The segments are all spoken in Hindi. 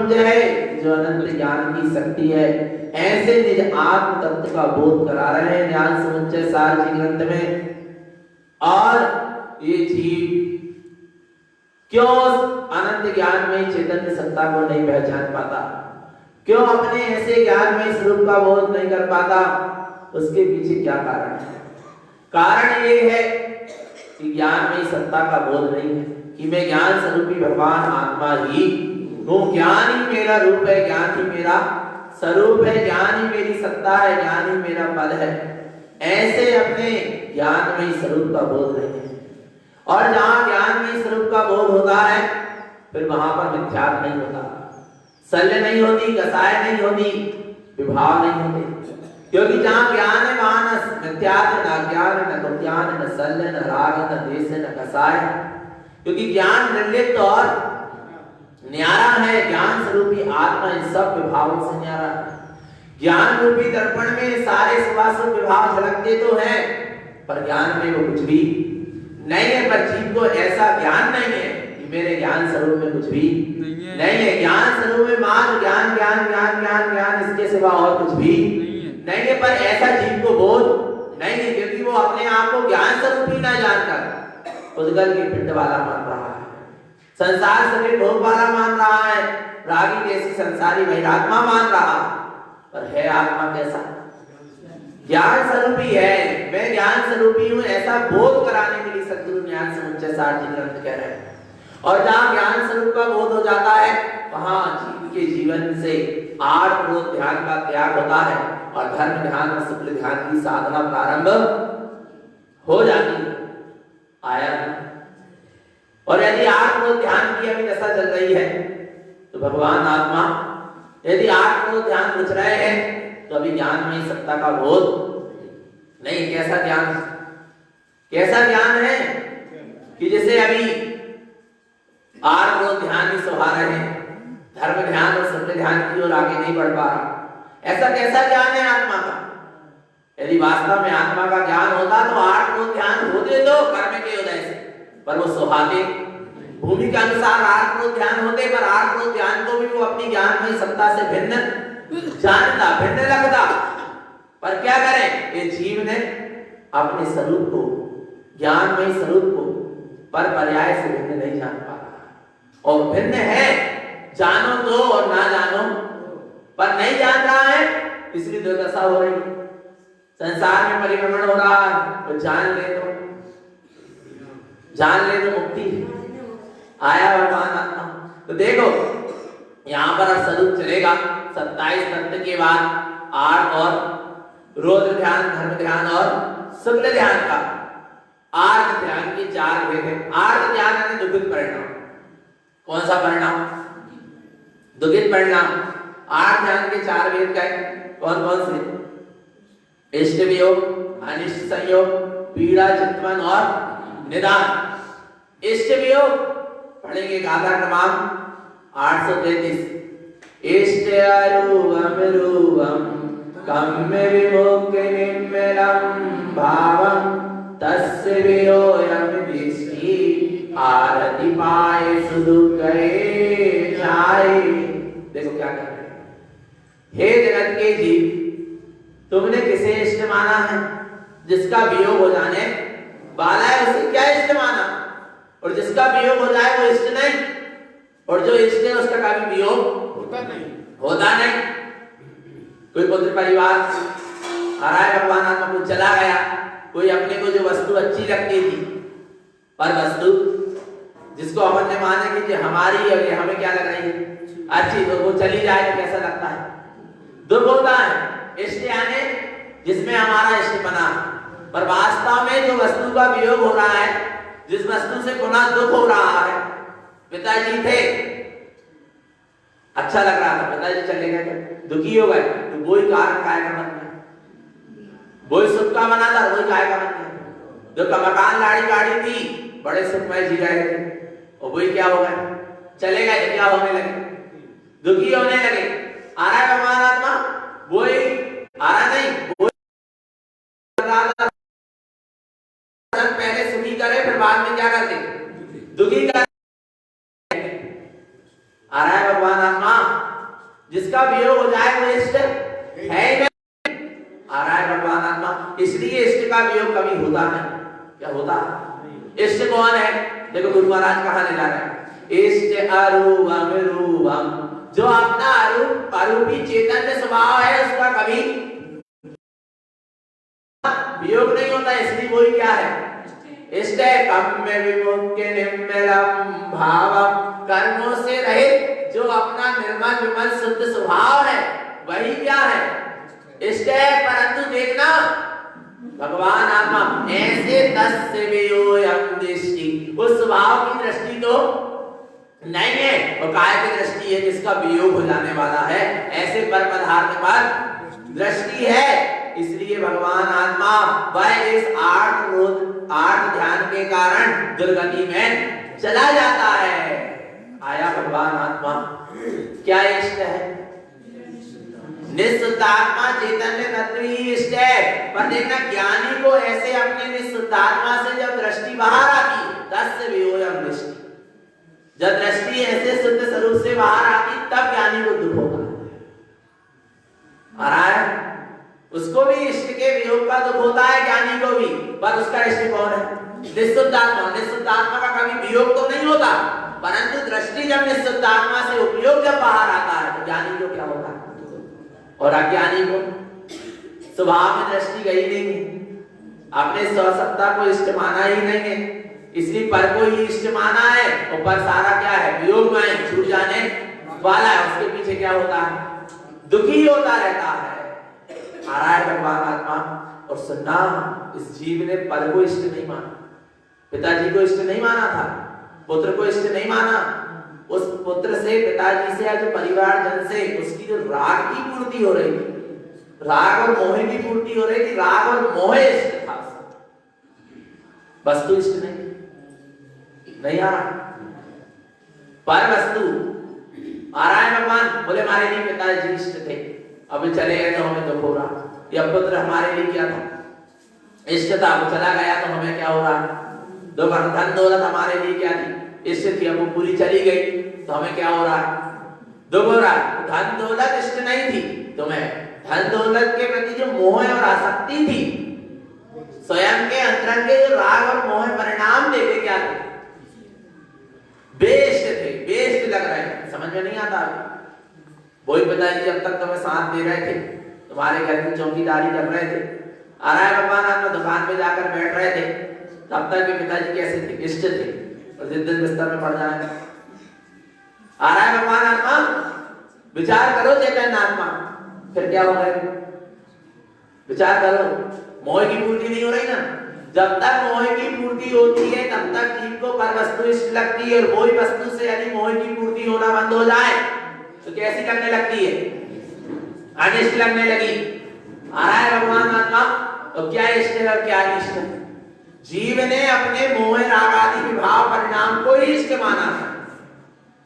ब्रह्म है जो अनंत ज्ञान की शक्ति है। ऐसे निज आत्म तत्व का बोध करा रहे हैं ज्ञान समुच्चय सार जी ग्रंथ में। और ये जीव क्यों अनंत ज्ञान में चैतन्य सत्ता को नहीं पहचान पाता, क्यों अपने ऐसे ज्ञान में स्वरूप का बोध नहीं कर पाता, उसके पीछे क्या कारण है? कारण ये है कि ज्ञान में सत्ता का बोध नहीं है कि मैं ज्ञान स्वरूपी भगवान आत्मा ही हूँ, ज्ञान ही मेरा रूप है, ज्ञान ही मेरा स्वरूप है, ज्ञान ही मेरी सत्ता है, ज्ञान ही मेरा पद है। ऐसे अपने ज्ञान में स्वरूप का बोध नहीं है। और जहां ज्ञान में स्वरूप का बोध होता है फिर वहां पर मिथ्यात्व नहीं होता, शल्य नहीं होती, कसाय नहीं होती, विभाव नहीं होते। क्योंकि जहां ज्ञान है वहां न मिथ्यात्व, न ज्ञान, न कुज्ञान, न शल्य, न राग, न द्वेष, न कसाय। क्योंकि ज्ञान निर्लिप्त और न्यारा है, ज्ञान स्वरूपी आत्मा इन सब विभावों से न्यारा है। ज्ञान रूपी दर्पण में सारे सुवासुक विभाव झलकते तो हैं पर ज्ञान में वो कुछ भी नहीं है। पर जीव को ऐसा ज्ञान नहीं है कि मेरे ज्ञान स्वरूप में कुछ भी नहीं है। ज्ञान स्वरूप में मात्र ज्ञान ज्ञान ज्ञान ज्ञान ज्ञान, इसके सिवा और कुछ भी नहीं है। पर ऐसा जीव को बोध नहीं है क्योंकि वो अपने आप को ज्ञान स्वरूप ही ना जानकर उद्गल के पिंड वाला मान रहा है, संसार सभी भोग वाला मान रहा है, रागी जैसी संसारी वैरात्मा मान रहा। पर है आत्मा कैसा? ज्ञान स्वरूपी है। मैं ज्ञान स्वरूपी हूँ ऐसा बोध कराने के लिए सद्गुरु ज्ञान समुच्चय सार जी ग्रंथ कह रहे हैं। और जहाँ ज्ञान स्वरूप का बोध हो जाता है वहां जीव के जीवन से आठ क्रोध ध्यान का त्याग होता है और धर्म ध्यान और शुक्ल ध्यान की साधना प्रारंभ हो जाती है। आया। और यदि आठ क्रोध ध्यान की अभी दशा चल रही है तो भगवान आत्मा यदि आठ क्रोध ध्यान बुझ रहे हैं तो अभी ज्ञान में सत्ता का बोध नहीं। कैसा ज्ञान? कैसा ज्ञान है कि जैसे अभी आठ क्रोध ध्यान ही सुहा रहे हैं, धर्म ध्यान और शुक्ल ध्यान की ओर आगे नहीं बढ़ पा रहा। ऐसा कैसा ज्ञान है आत्मा का? यदि वास्तव में आत्मा का ज्ञान होता तो आठ क्रोध ध्यान होते तो कर्म के उदय से, पर वो सुहाते भूमि के अनुसार आठ क्रोध ध्यान होते, पर आठ क्रोध ध्यान को भी वो अपनी ज्ञान में सत्ता से भिन्न जानता, भिन्न लगता। पर क्या करें, ये जीव ने अपने स्वरूप को, ज्ञान में स्वरूप को पर पर्याय से भिन्न नहीं जान पा रहा। और भिन्न है, जानो तो और ना जानो, पर नहीं जान रहा है, इसलिए दुर्दशा हो रही। संसार में परिभ्रमण हो रहा है, तो जान ले तो मुक्ति आया भगवान आत्मा। तो देखो यहाँ पर अब स्वरूप चलेगा 27 तत्व के बाद आठ और रौद्र ध्यान, धर्म ध्यान और शुक्ल ध्यान का। आठ ध्यान की चार भेद है। आठ ध्यान यानी दुखित परिणाम। कौन सा परिणाम? दुखित परिणाम। आठ ध्यान के चार भेद का कौन कौन से? इष्ट वियोग, अनिष्ट संयोग, पीड़ा चित्तवन और निदान। इष्ट वियोग पढ़ेंगे गाथा क्रमांक 833। इष्ट अरूपम रूपम कम्य विमुक्ति निम्मलम भावम तस्य वियोयम दृष्टि आरति पाए सुदुख गए जाए। देखो क्या कह रहे हैं। हे जगत के जीव, तुमने किसे इष्ट माना है? जिसका वियोग हो जाने वाला है उसे क्या इष्ट माना? और जिसका वियोग हो जाए वो इष्ट नहीं, और जो इष्ट है उसका कभी वियोग होता नहीं। कोई पुत्र परिवार आ रहा है, भगवान आत्मा को चला गया, कोई अपने को जो वस्तु अच्छी लगती थी, पर वस्तु जिसको अपन ने माने कि हमारी है, ये हमें क्या लग रही है अच्छी, तो वो चली जाए तो कैसा लगता है? दुख होता है। इष्ट यानी जिसमें हमारा इष्ट बना, पर वास्तव में जो वस्तु का वियोग हो रहा है, जिस वस्तु से पुनः दुख हो रहा है। पिताजी थे, अच्छा लग रहा था, पिताजी चले गए, दुखी हो गए, तो वही कारण काय का बन गया, वही सुख का बना था, वही काय का बन गया। जो मकान लाड़ी गाड़ी थी, बड़े सुखमय जी रहे थे, और वही क्या हो गए, चले गए, क्या होने लगे, दुखी होने लगे। आ रहा है भगवान आत्मा, वही आ रहा नहीं, वही पहले सुखी करे फिर बाद में क्या करते, दुखी कर। आ रहा है भगवान आत्मा, जिसका वियोग हो जाए वो इष्ट है नहीं। आ रहा है भगवान आत्मा, इसलिए इष्ट का वियोग कभी होता नहीं। क्या होता? इष्ट कौन है? देखो गुरु महाराज कहाँ ले जा रहे हैं। इष्ट अरूपम रूपम, जो अपना अरूपी चैतन्य स्वभाव है उसका कभी वियोग नहीं होता, इसलिए वही क्या है? इष्ट है। कम्य विमुक्ति निर्मलम भावम, कर्मों से रहित जो अपना निर्मल विमल शुद्ध स्वभाव है वही क्या है? इष्ट है। परंतु देखना भगवान आत्मा ऐसे तस्य वियोयम दृष्टि, उस स्वभाव की दृष्टि तो नहीं है, और काय की दृष्टि है जिसका वियोग हो जाने वाला है, ऐसे पर पदार्थ पर दृष्टि है। इसलिए भगवान आत्मा वह इस आठ ध्यान के कारण दुर्गति में चला जाता है। आया भगवान आत्मा। क्या इष्ट है? निःशुद्धात्मा चैतन्य तत्व ही इष्ट है। पर देखना ज्ञानी को ऐसे अपने निःशुद्धात्मा से जब दृष्टि बाहर आती तस्य वियोयम दृष्टि, जब दृष्टि ऐसे शुद्ध स्वरूप से बाहर आती तब ज्ञानी को दुख होगा। आ रहा है? उसको भी इष्ट के वियोग का दुख होता है, ज्ञानी को भी। पर उसका इष्ट कौन है? निःशुद्धात्मा। निःशुद्धात्मा का कभी वियोग तो नहीं होता, परंतु दृष्टि जब निःशुद्धात्मा से उपयोग जब बाहर आता है तो ज्ञानी को क्या होता है? और अज्ञानी को स्वभाव में दृष्टि गई नहीं है, अपने स्वसत्ता को इष्ट माना ही नहीं है, इसलिए पर को ही इष्ट माना है। और पर सारा क्या है? वियोग में छूट जाने वाला है। उसके पीछे क्या होता है? दुखी होता रहता है। आ रहा है भगवान आत्मा। और सुनना, इस जीव ने पर को इष्ट नहीं माना, पिताजी को इष्ट नहीं माना था, पुत्र को इष्ट नहीं माना। उस पुत्र से, पिताजी से, आज परिवार जन से उसकी जो राग की पूर्ति हो रही थी, राग और मोह की पूर्ति हो रही थी, राग और मोह इष्ट था, वस्तु इष्ट नहीं आ रहा। पर वस्तु आ रहा है भगवान। बोले हमारे लिए पिताजी इष्ट थे, अभी चले गए तो हमें दुख हो रहा। यह पुत्र हमारे लिए क्या था? इष्ट था, वो चला गया तो हमें क्या हो रहा? दुख। धन दौलत हमारे लिए क्या थी? इष्ट थी, अब वो पूरी चली गई तो हमें क्या हो रहा? दुख हो रहा। धन दौलत इष्ट नहीं थी तुम्हें, धन दौलत के प्रति जो मोह और आसक्ति थी, स्वयं के अंतरंग के जो राग और मोह परिणाम देखे क्या थे? बेइष्ट थे, बेइष्ट लग रहे हैं। समझ में नहीं आता। वही पिताजी जब तक तुम्हें साथ दे रहे थे, तुम्हारे घर की चौकीदारी कर रहे थे, आ रहा है भगवान आत्मा, दुकान पे जाकर बैठ रहे थे, तब तक भी पिताजी कैसे थे? इष्ट थे। और जिस दिन बिस्तर में पड़ जाए, आ रहा है भगवान आत्मा। विचार करो चैतन्य आत्मा, फिर क्या होगा? विचार करो। मोह की पूर्ति नहीं हो रही ना। जब तक मोह की पूर्ति होती है तब तक जीव को पर वस्तु इष्ट लगती है, और वही वस्तु से यदि मोह की पूर्ति होना बंद हो जाए तो कैसी लगने लगती है? अनिष्ट लगने लगी। आ रहा है भगवान आत्मा। तो क्या इष्ट है और क्या अनिष्ट है? जीव ने अपने मोह राग आदि विभाव परिणाम को ही इष्ट माना है,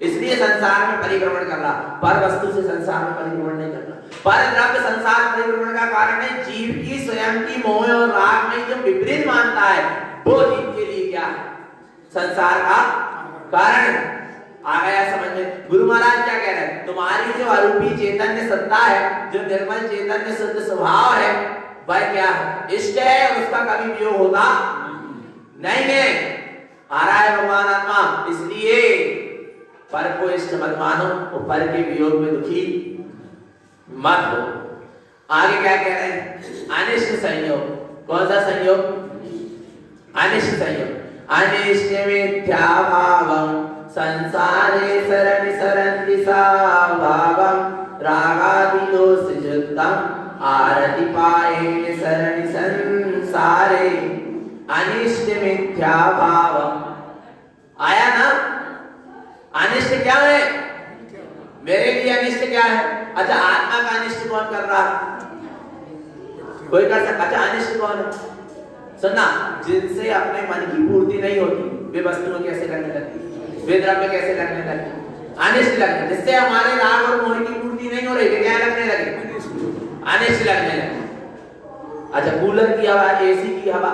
इसलिए संसार में परिभ्रमण कर रहा। पर वस्तु से संसार में परिभ्रमण नहीं कर रहा। पर द्रव्य संसार परिभ्रमण का कारण है जीव की स्वयं की मोह और राग में जो विपरीत मानता है, वो जीव के लिए क्या है? संसार का कारण। आ गया समझ में? गुरु महाराज क्या कह रहे हैं? तुम्हारी जो अरूपी चैतन्य सत्ता है, जो निर्मल चैतन्य शुद्ध स्वभाव है, वह क्या है? इष्ट है, और उसका कभी वियोग होता नहीं है। आ रहा है भगवान आत्मा। इसलिए पर को इष्ट मत मानो, और पर के वियोग में दुखी मत हो। आगे क्या कह रहे हैं? अनिष्ट संयोग। कौन सा संयोग? अनिष्ट संयोग। अनिष्ट मिथ्या भावम संसारे शरण शरन्ति सा भावम रागादि दोष युक्तम आरति पायेन शरण संसारे। अनिष्ट मिथ्या भावम। आया ना? अनिष्ट क्या है? मेरे लिए अनिष्ट क्या है? अच्छा, आत्मा का अनिष्ट कौन कर रहा? कोई कर सकता? अच्छा, अनिष्ट कौन है? सुनना, जिनसे अपने मन की पूर्ति नहीं होती, वे वस्तुएं कैसे लगने लगती, वे द्रव्य कैसे लगने लगते? अनिष्ट लगने। जिससे हमारे राग और मोह की पूर्ति नहीं हो रही, वे क्या लगने लगे? अनिष्ट लगने लगे। अच्छा, कूलर की हवा, एसी की हवा,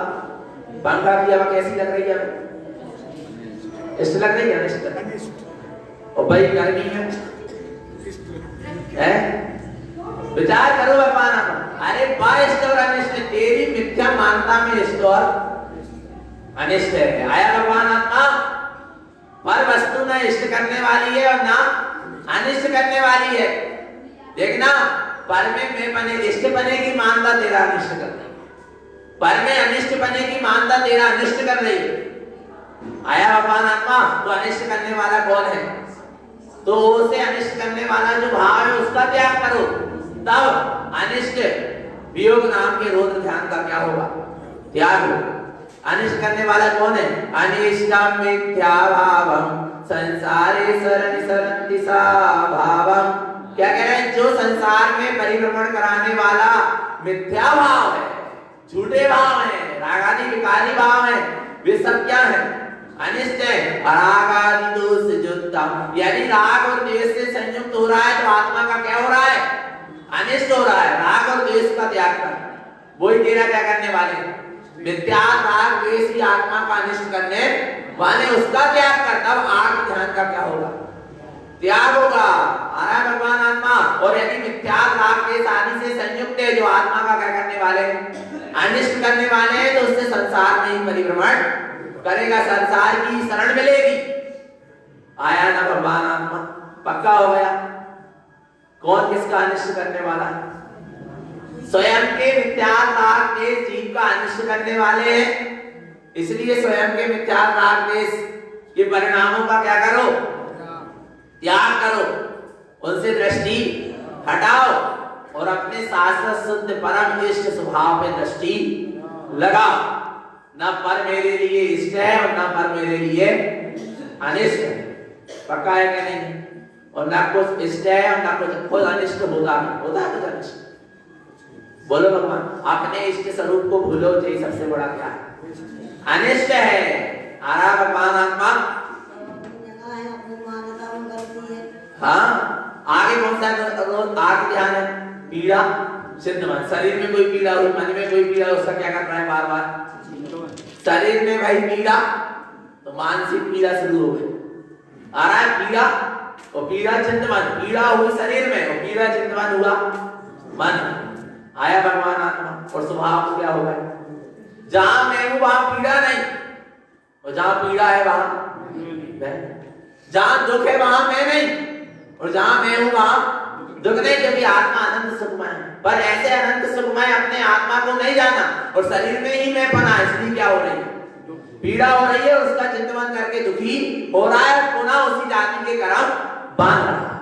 पंखा की हवा कैसी लग रही है? इष्ट लग रही है? अनिष्ट। और भाई गर्मी है, है? विचार करो भगवान आत्मा। अरे इष्ट और अनिष्ट, तेरी मिथ्या मानता में इष्ट और अनिष्ट है। आया भगवान आत्मा, पर वस्तु ना इष्ट करने वाली है और ना अनिष्ट करने वाली है। देखना, पर में मैं बने इष्ट बनेगी, मानता तेरा अनिष्ट कर रही है। पर में अनिष्ट बनेगी, मानता तेरा अनिष्ट कर रही है। आया भगवान आत्मा, तो अनिष्ट करने वाला कौन है? तो उसे अनिष्ट करने वाला जो भाव है उसका त्याग करो, तब अनिष्ट वियोग नाम के रुद्र ध्यान का क्या होगा? त्याग होगा। अनिष्ट करने वाला कौन है? अनिष्टम मिथ्या भावम संसारे सरनि सरन्ति सा भावम। क्या कह रहे हैं? जो संसार में परिभ्रमण कराने वाला मिथ्या भाव है, झूठे भाव है, रागादि विकारी भाव है, वे सब क्या है? अनिष्ट है। रागादि दोष युक्तम, यदि राग और द्वेष से संयुक्त हो रहा है तो आत्मा का क्या हो रहा है? अनिष्ट हो रहा है। राग और द्वेष का त्याग कर, वही तेरा क्या करने वाले? मिथ्या राग द्वेष ही आत्मा का अनिष्ट करने वाले, उसका त्याग कर, तब आत्म ध्यान का क्या होगा? त्याग होगा। आ रहा है भगवान आत्मा। और यदि मिथ्या राग द्वेष आदि से संयुक्त है जो आत्मा का क्या करने वाले? अनिष्ट करने वाले हैं, तो उससे संसार में ही परिभ्रमण करेगा, संसार की शरण मिलेगी। आया ना भगवान आत्मा? पक्का हो गया। कौन किसका अनिष्ट करने वाला है? स्वयं के मिथ्या राग द्वेष जीव का अनिष्ट करने वाले हैं, इसलिए स्वयं के मिथ्या राग द्वेष के परिणामों का क्या करो? त्याग करो, उनसे दृष्टि हटाओ और अपने शाश्वत शुद्ध परम इष्ट स्वभाव पे दृष्टि लगाओ। न पर मेरे लिए इष्ट है और न पर मेरे लिए अनिष्ट है। पक्का है कि नहीं? और ना कुछ इष्ट है और ना कुछ खुद अनिष्ट होता है कुछ अनिष्ट। बोलो भगवान, अपने इष्ट स्वरूप को भूलो, यही सबसे बड़ा क्या है? अनिष्ट है। आ रहा भगवान आत्मा। हाँ, आगे कौन सा रोज आगे ध्यान है? पीड़ा सिद्ध मन। शरीर में कोई पीड़ा हुई, मन में कोई पीड़ा, उसका क्या कर रहा है? बार बार शरीर में भाई पीड़ा, तो मानसिक पीड़ा शुरू हो गई। आ रहा है पीड़ा, और पीड़ा चिंतवन, पीड़ा हुई शरीर में और पीड़ा चिंतवन हुआ मन। आया भगवान आत्मा। और स्वभाव क्या होगा? जहां मैं हूं वहां पीड़ा नहीं, और जहां पीड़ा है वहां मैं। जहां दुख है वहां मैं नहीं, और जहां मैं हूं वहां दुख नहीं, क्योंकि आत्मा अनंत सुखमय है। पर ऐसे अनंत सुखमय अपने आत्मा को नहीं जाना, और शरीर में ही मैं बना, इसलिए क्या हो रही है? पीड़ा हो रही है, उसका चिंतन करके दुखी हो रहा है, पुनः उसी जाति के कर्म बांध रहा है।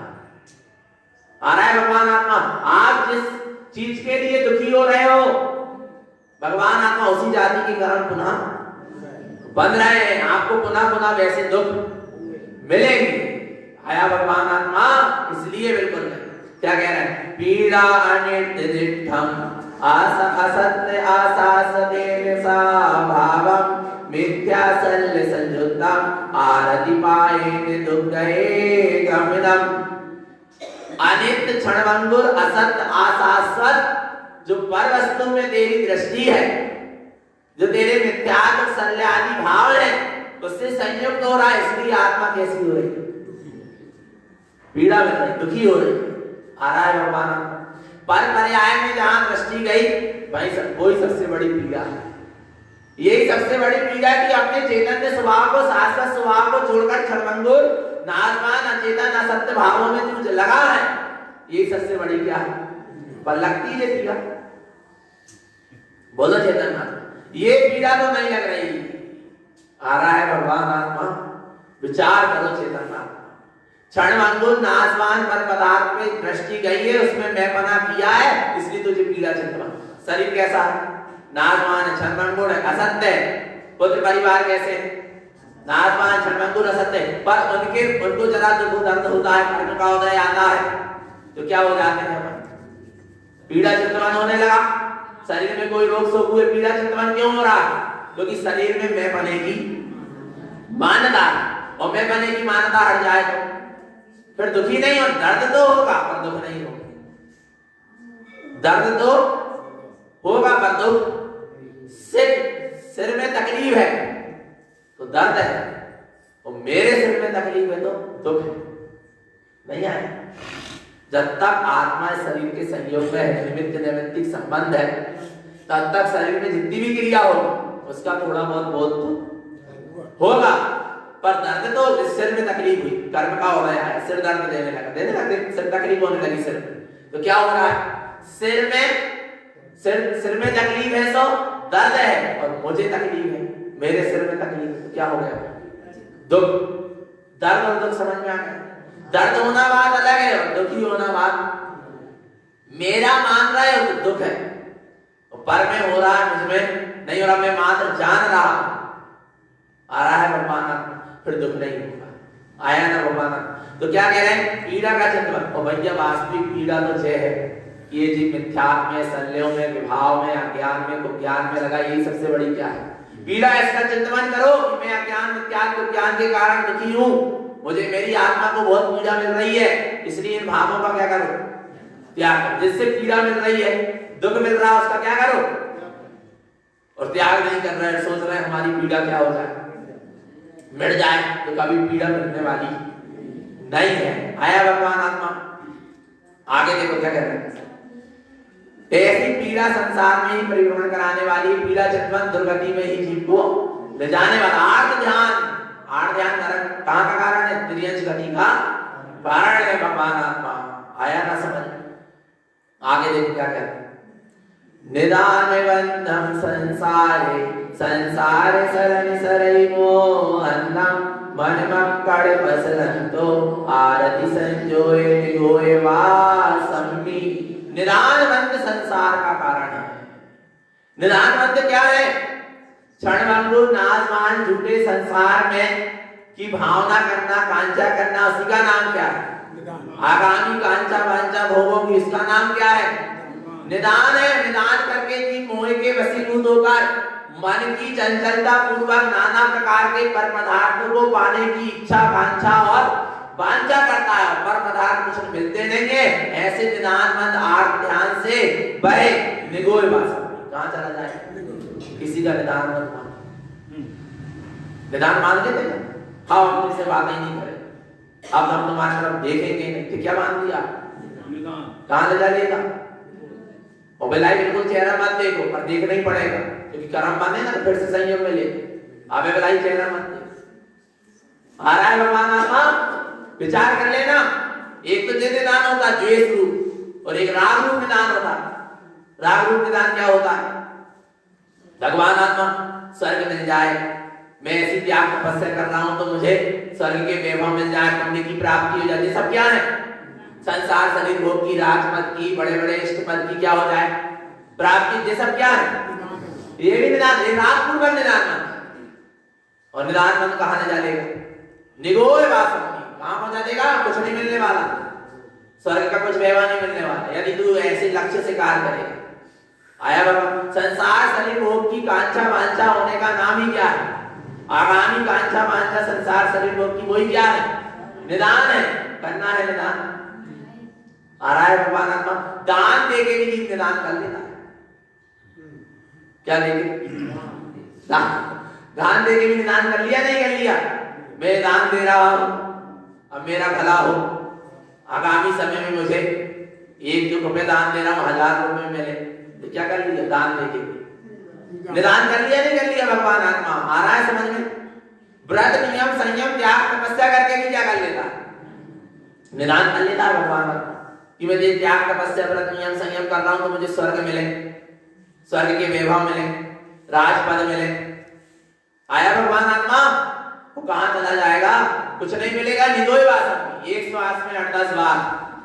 आ रहा है भगवान आत्मा। आप जिस चीज के लिए दुखी हो रहे हो, भगवान आत्मा उसी जाति के कर्म पुनः बंध रहे हैं, आपको पुनः पुनः वैसे दुख मिलेंगे। आया भगवान आत्मा, इसलिए बिल्कुल नहीं। क्या कह रहे हैं? पीड़ा अनिर्दिष्टम असत्य आसासते सा भावम मिथ्या शल्य संयुक्तम आरति पाये दुर्गये गमिदम। अनित्य क्षणभंगुर असत्य आशाश्वत जो पर वस्तु में तेरी दृष्टि है, जो तेरे मिथ्यात्व शल्य आदि भाव है, उससे संयुक्त हो रहा है, इसलिए आत्मा कैसी हो रही है? पीड़ा में रही, दुखी हो रही। आ रहा है भगवान। पर पर्याय में जहां दृष्टि गई भाई वही सबसे बड़ी पीड़ा है। यही सबसे बड़ी पीड़ा कि अपने चैतन्य स्वभाव को, शाश्वत स्वभाव को छोड़कर क्षणभंगुर नाशवान अचेतन असत्य भावों में तू लगा है। यही सबसे बड़ी क्या है? पर लगती है पीड़ा। बोलो चैतन्य, ये पीड़ा तो नहीं लग रही। आ रहा है भगवान आत्मा। विचार करो चेतन। क्षणभंगुर नाशवान पर पदार्थ पे दृष्टि गई है, उसमें मैं पना किया है, इसलिए तुझे पीड़ा चिंतन। शरीर कैसा है? नाशवान है, क्षणभंगुर है, असत्य है। पुत्र परिवार कैसे? नाशवान, क्षणभंगुर, असत्य है। पर उनको जरा दुख दर्द होता है, कर्म का उदय आता है, तो क्या हो जाते हैं? पीड़ा चिंतन होने लगा। शरीर में कोई रोग शोक हुए, पीड़ा चिंतन क्यों हो रहा? क्योंकि शरीर में मैं बने की मान्यता, और मैं बने की मान्यता हट जाए तो फिर दुखी नहीं हो। दर्द तो होगा पर दुख नहीं होगा। दर्द तो होगा पर दुख। सिर में तकलीफ है तो दर्द है, और मेरे सिर में तकलीफ है तो दुख है। नहीं आए? जब तक आत्मा शरीर के संयोग में है, निमित्त नैमित्तिक संबंध है, तब तक शरीर में जितनी भी क्रिया होगी उसका थोड़ा बहुत बोध होगा। पर दर्द तो सिर में तकलीफ हुई, कर्म का हो रहा है, सिर दर्द देने लगे, सिर तकलीफ होने लगी सिर में, तो क्या हो रहा है? सिर में तकलीफ है, तो दर्द है, और मुझे तकलीफ है, मेरे सिर में तकलीफ है, तो क्या हो गया? दुख। दर्द और दुख समझ में आ गया? दर्द होना बात अलग है और दुखी होना बात। मेरा मान रहा है तो दुख है, पर में हो रहा है, मुझमें नहीं हो रहा, मैं मात्र जान रहा हूं, आ रहा है भगवान, फिर दुख नहीं होगा। आया ना भगवान? तो क्या कह रहे हैं? पीड़ा का चिंतन। और भैया वास्तविक पीड़ा तो यह है कि ये जी मिथ्यात्व में, संदेह में, विभाव में, अज्ञान में, विज्ञान में लगा, यही सबसे बड़ी क्या है? पीड़ा। इसका चिंतन करो कि मैं अज्ञान, मिथ्यात्व, विज्ञान के कारण दुखी हूं, मुझे मेरी आत्मा को बहुत पीड़ा मिल रही है, इसलिए इन भावों का क्या करो? त्याग करो। जिससे पीड़ा मिल रही है, दुख मिल रहा है, उसका क्या करो? और त्याग नहीं कर रहे, सोच रहे हमारी पीड़ा क्या हो जाए, मिट जाए, तो कभी पीड़ा मिलने वाली नहीं है। आया भगवान आत्मा? आगे देखो क्या कह रहे हैं? ऐसी पीड़ा संसार में ही परिभ्रमण कराने वाली, पीड़ा चिंतन दुर्गति में ही जीव को ले जाने वाला। आर्त ध्यान नरक कहां का कारण है? त्रियंश गति का कारण है भगवान आत्मा। आया ना समझ? आगे देखो क्या कहते हैं? निदान बंधम संसारे, संसार सरन सरई मोहन्ना, मन मक्कड़ बसरंतो, आरती संजोए निगोए वासम्मी। निदान बंध संसार का कारण है। निदान बंध क्या है? क्षणभंगुर नाशवान झूठे संसार में की भावना करना, कांचा करना, उसी का नाम क्या है? आगामी कांचा वांचा भोगों की, इसका नाम क्या है? निदान है। निदान करके जी मोह के वशीभूत होकर मन की चंचलता पूर्वक नाना प्रकार के पर पदार्थों को पाने की इच्छा, कांक्षा और वांछा करता है, पर पदार्थ कुछ मिलते नहीं है। ऐसे निदान मंद आर्त ध्यान से बहे निगोए वासना, कहां चला जाए? किसी का निदान मत मान। निदान मान लेते ना, हाँ हम तुमसे बात ही नहीं करें, अब हम तुम्हारी तरफ देखेंगे नहीं, तो क्या मान लिया? कहां ले जाएगा? और बिलाई बिल्कुल चेहरा मत देखो, पर देखना ही पड़ेगा, क्योंकि कर्म बने ना, तो फिर से संयोग में ले आवे। बिलाई चेहरा मत देखो। आ रहा है भगवान आत्मा, विचार कर लेना। एक तो जैसे निदान होता है द्वेष रूप, और एक राग रूप निदान होता है। राग रूप निदान क्या होता है? भगवान आत्मा स्वर्ग मिल जाए, मैं ऐसी त्याग तपस्या कर रहा हूं तो मुझे स्वर्ग के वैभव मिल जाए, पुण्य की प्राप्ति हो जाती। सब क्या है? संसार शरीर भोग की, राजमत की, बड़े बड़े इष्ट पद की क्या हो जाए? प्राप्ति। ये सब क्या है? ये भी निदान, ये रागपूर्वक निदान मन। और निदान मन कहां ले जाएगा? निगोए वासना, कहां पहुंचा देगा? कुछ नहीं मिलने वाला, स्वर्ग का कुछ वैभव नहीं मिलने वाला, यदि तू ऐसे लक्ष्य से कार्य करेगा। आया बाबा? संसार शरीर भोग की कांक्षा वांछा होने का नाम ही क्या है? आगामी कांक्षा वांछा संसार शरीर भोग की, वही क्या है? निदान है। करना है निदान। आ रहा है भगवान आत्मा? दान देके भी निदान कर लेता है। क्या देके? दान देके भी निदान कर लिया, नहीं कर लिया? मैं दान दे रहा हूं, अब मेरा भला हो, आगामी समय में मुझे 1 रुपए दान दे रहा हूं, 1000 रुपए मिले, तो क्या कर लिया? दान देके निदान कर लिया, नहीं कर लिया? भगवान आत्मा आ रहा है समझ में? व्रत नियम संयम त्याग तपस्या करके भी क्या कर लेता? निदान कर लेता है भगवान आत्मा कि मैं ये त्याग तपस्या व्रत नियम संयम कर रहा हूं तो मुझे स्वर्ग मिले, स्वर्ग के वैभव मिले, राजपद मिले। आया भगवान आत्मा? वो कहां चला जाएगा? कुछ नहीं मिलेगा। निगोए वासना, एक श्वास में 8-10 बार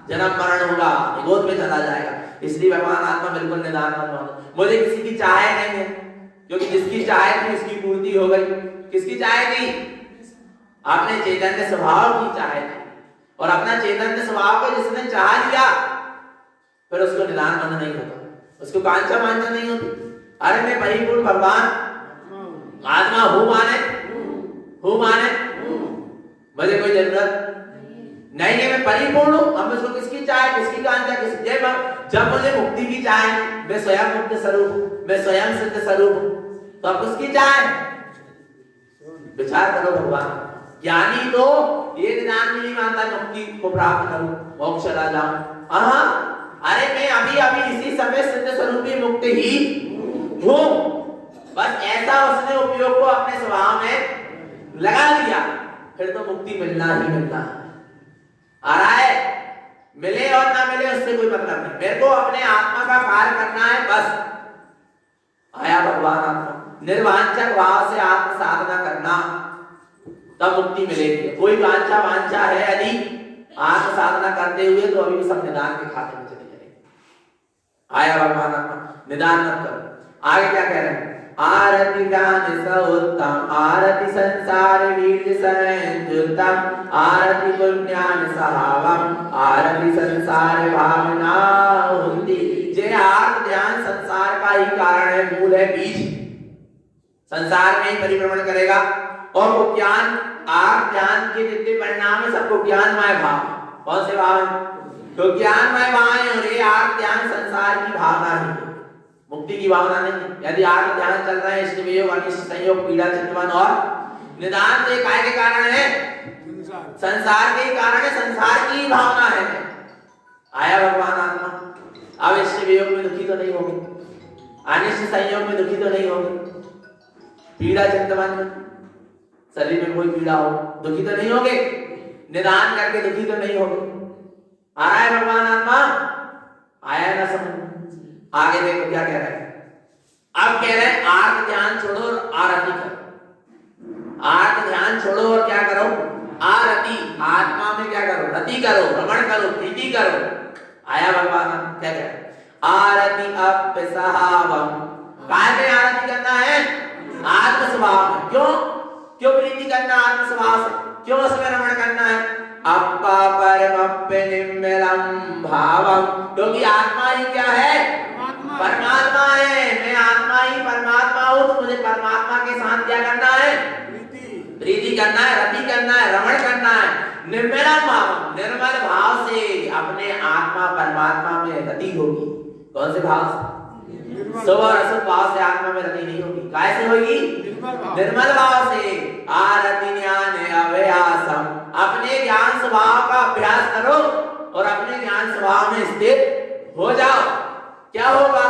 जन्म मरण होगा, निगोद में चला जाएगा। इसलिए भगवान आत्मा बिल्कुल निदान मत। मुझे किसी की चाह नहीं है, क्योंकि जिसकी चाह थी उसकी पूर्ति हो गई। किसकी चाह थी? अपने चैतन्य स्वभाव की चाह थी, और अपना चैतन्य स्वभाव को जिसने चाह लिया फिर उसको निदान बंद नहीं होता, उसको कांचा वांछा नहीं होती। अरे मैं परिपूर्ण भगवान आत्मा हूं, माने मुझे कोई जरूरत नहीं है, मैं परिपूर्ण हूं। अब मुझको किसकी चाहे, किसकी कांचा, किसकी? जब मुझे मुक्ति की चाहे, मैं स्वयं मुक्त स्वरूप हूं, मैं स्वयं सिद्ध स्वरूप हूं, तो अब उसकी चाहे? विचार करो भगवान, ज्ञानी तो ये निदान भी नहीं मानता मुक्ति को प्राप्त करूं, मोक्ष चला जाऊं। अरे मैं अभी अभी इसी समय सिद्ध स्वरूपी मुक्त ही हूं। बस ऐसा उसने उपयोग को अपने स्वभाव में लगा लिया, फिर तो मुक्ति मिलना ही मिलना आ रहा है। मिले और ना मिले उससे कोई मतलब नहीं, मेरे को अपने आत्मा का कार्य करना है बस। आया भगवान आत्मा, निर्वांछक भाव से आत्म साधना करना, तब मुक्ति मिलेगी। कोई वांछा वांछा है यदि आत्म साधना करते हुए, तो अभी सब निदान के खाते में चले जाएंगे। आया भगवान आत्मा, निदान मत करो। आगे क्या कह रहे हैं? आरति दान सउत्तम, आरति संसार वीर संयुतम, आरति पुण्यान सहावम, आरति संसार भावना हुंदी। जे आर्त ध्यान संसार का ही कारण है, मूल है, बीज। संसार में ही परिभ्रमण करेगा और वो ज्ञान, आर्त ध्यान के जितने परिणाम है सबको ज्ञानमय भाव। कौन से भाव है? तो ज्ञानमय भाव है, और ये आर्त ध्यान संसार की भावना ही है, मुक्ति की भावना नहीं। यदि आर्त ध्यान चल रहा है, इष्ट वियोग, अनिष्ट संयोग, पीड़ा, चिंतन और निदान, तो काय के कारण है? संसार के कारण है, संसार की भावना है। आया भगवान आत्मा। अब इष्ट वियोग में दुखी तो नहीं होगी, अनिष्ट संयोग में दुखी तो नहीं होगी, पीड़ा चिंतन में, शरीर में कोई पीड़ा हो, दुखी तो नहीं होगे, निदान करके दुखी तो नहीं होगे। आ रहा है भगवान आत्मा? आया ना समझ? आगे देखो क्या कह रहा है। अब कह रहे हैं आर्त ध्यान छोड़ो और आरती करो। आर्त ध्यान छोड़ो और क्या करो? आरती, आत्मा में क्या करो? रति करो, भ्रमण करो, प्रीति करो। आया भगवान क्या कह रहे हैं? आरती अप्यसहावम, काय में आरती करना है? आत्म स्वभाव में। क्यों क्यों प्रीति करना? आत्म स्वभाव से। क्यों उसमें रमण करना है? अपा परमप्य निम्मलम भावम, क्योंकि आत्मा ही क्या है? परमात्मा है। मैं आत्मा ही परमात्मा हूं, तो मुझे परमात्मा के साथ क्या करना है? प्रीति करना है, रति करना है, रमण करना है। निर्मलम भाव, निर्मल भाव से अपने आत्मा परमात्मा में रति होगी। कौन से भाव से? शुभ और अशुभ भाव से आत्मा में रति नहीं होगी। कैसे होगी? निर्मल भाव से। आरति ज्ञान अभ्यासम, अपने ज्ञान स्वभाव का अभ्यास करो और अपने ज्ञान स्वभाव में स्थित हो जाओ। क्या होगा?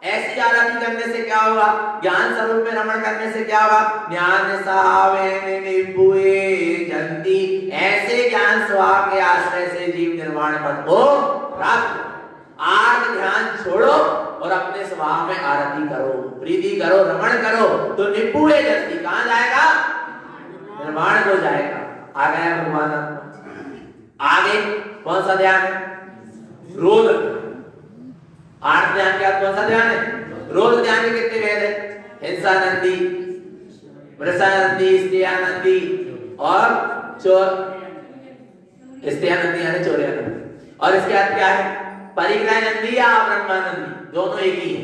ऐसी आरती करने से क्या होगा? ज्ञान स्वरूप में रमण करने से क्या होगा? ज्ञान सावे निपुए जंती, ऐसे ज्ञान स्वभाव के आश्रय से जीव निर्वाण पद को प्राप्त। आर्त ध्यान छोड़ो और अपने स्वभाव में आरती करो, प्रीति करो, रमण करो, तो निपुए जंती कहां जाएगा? निर्वाण को जाएगा। आ गया भगवान। आगे कौन सा ध्यान है? रोध। आर्त ध्यान के कौन सा ध्यान है? रोध ध्यान के कितने भेद है? हिंसानंदी, वृषानंदी, स्त्रियानंदी और चोर, स्त्रियानंदी यानी चोरियानंदी। और इसके बाद क्या है? परिग्रहनंदी या ब्रह्मानंदी, दोनों एक ही है।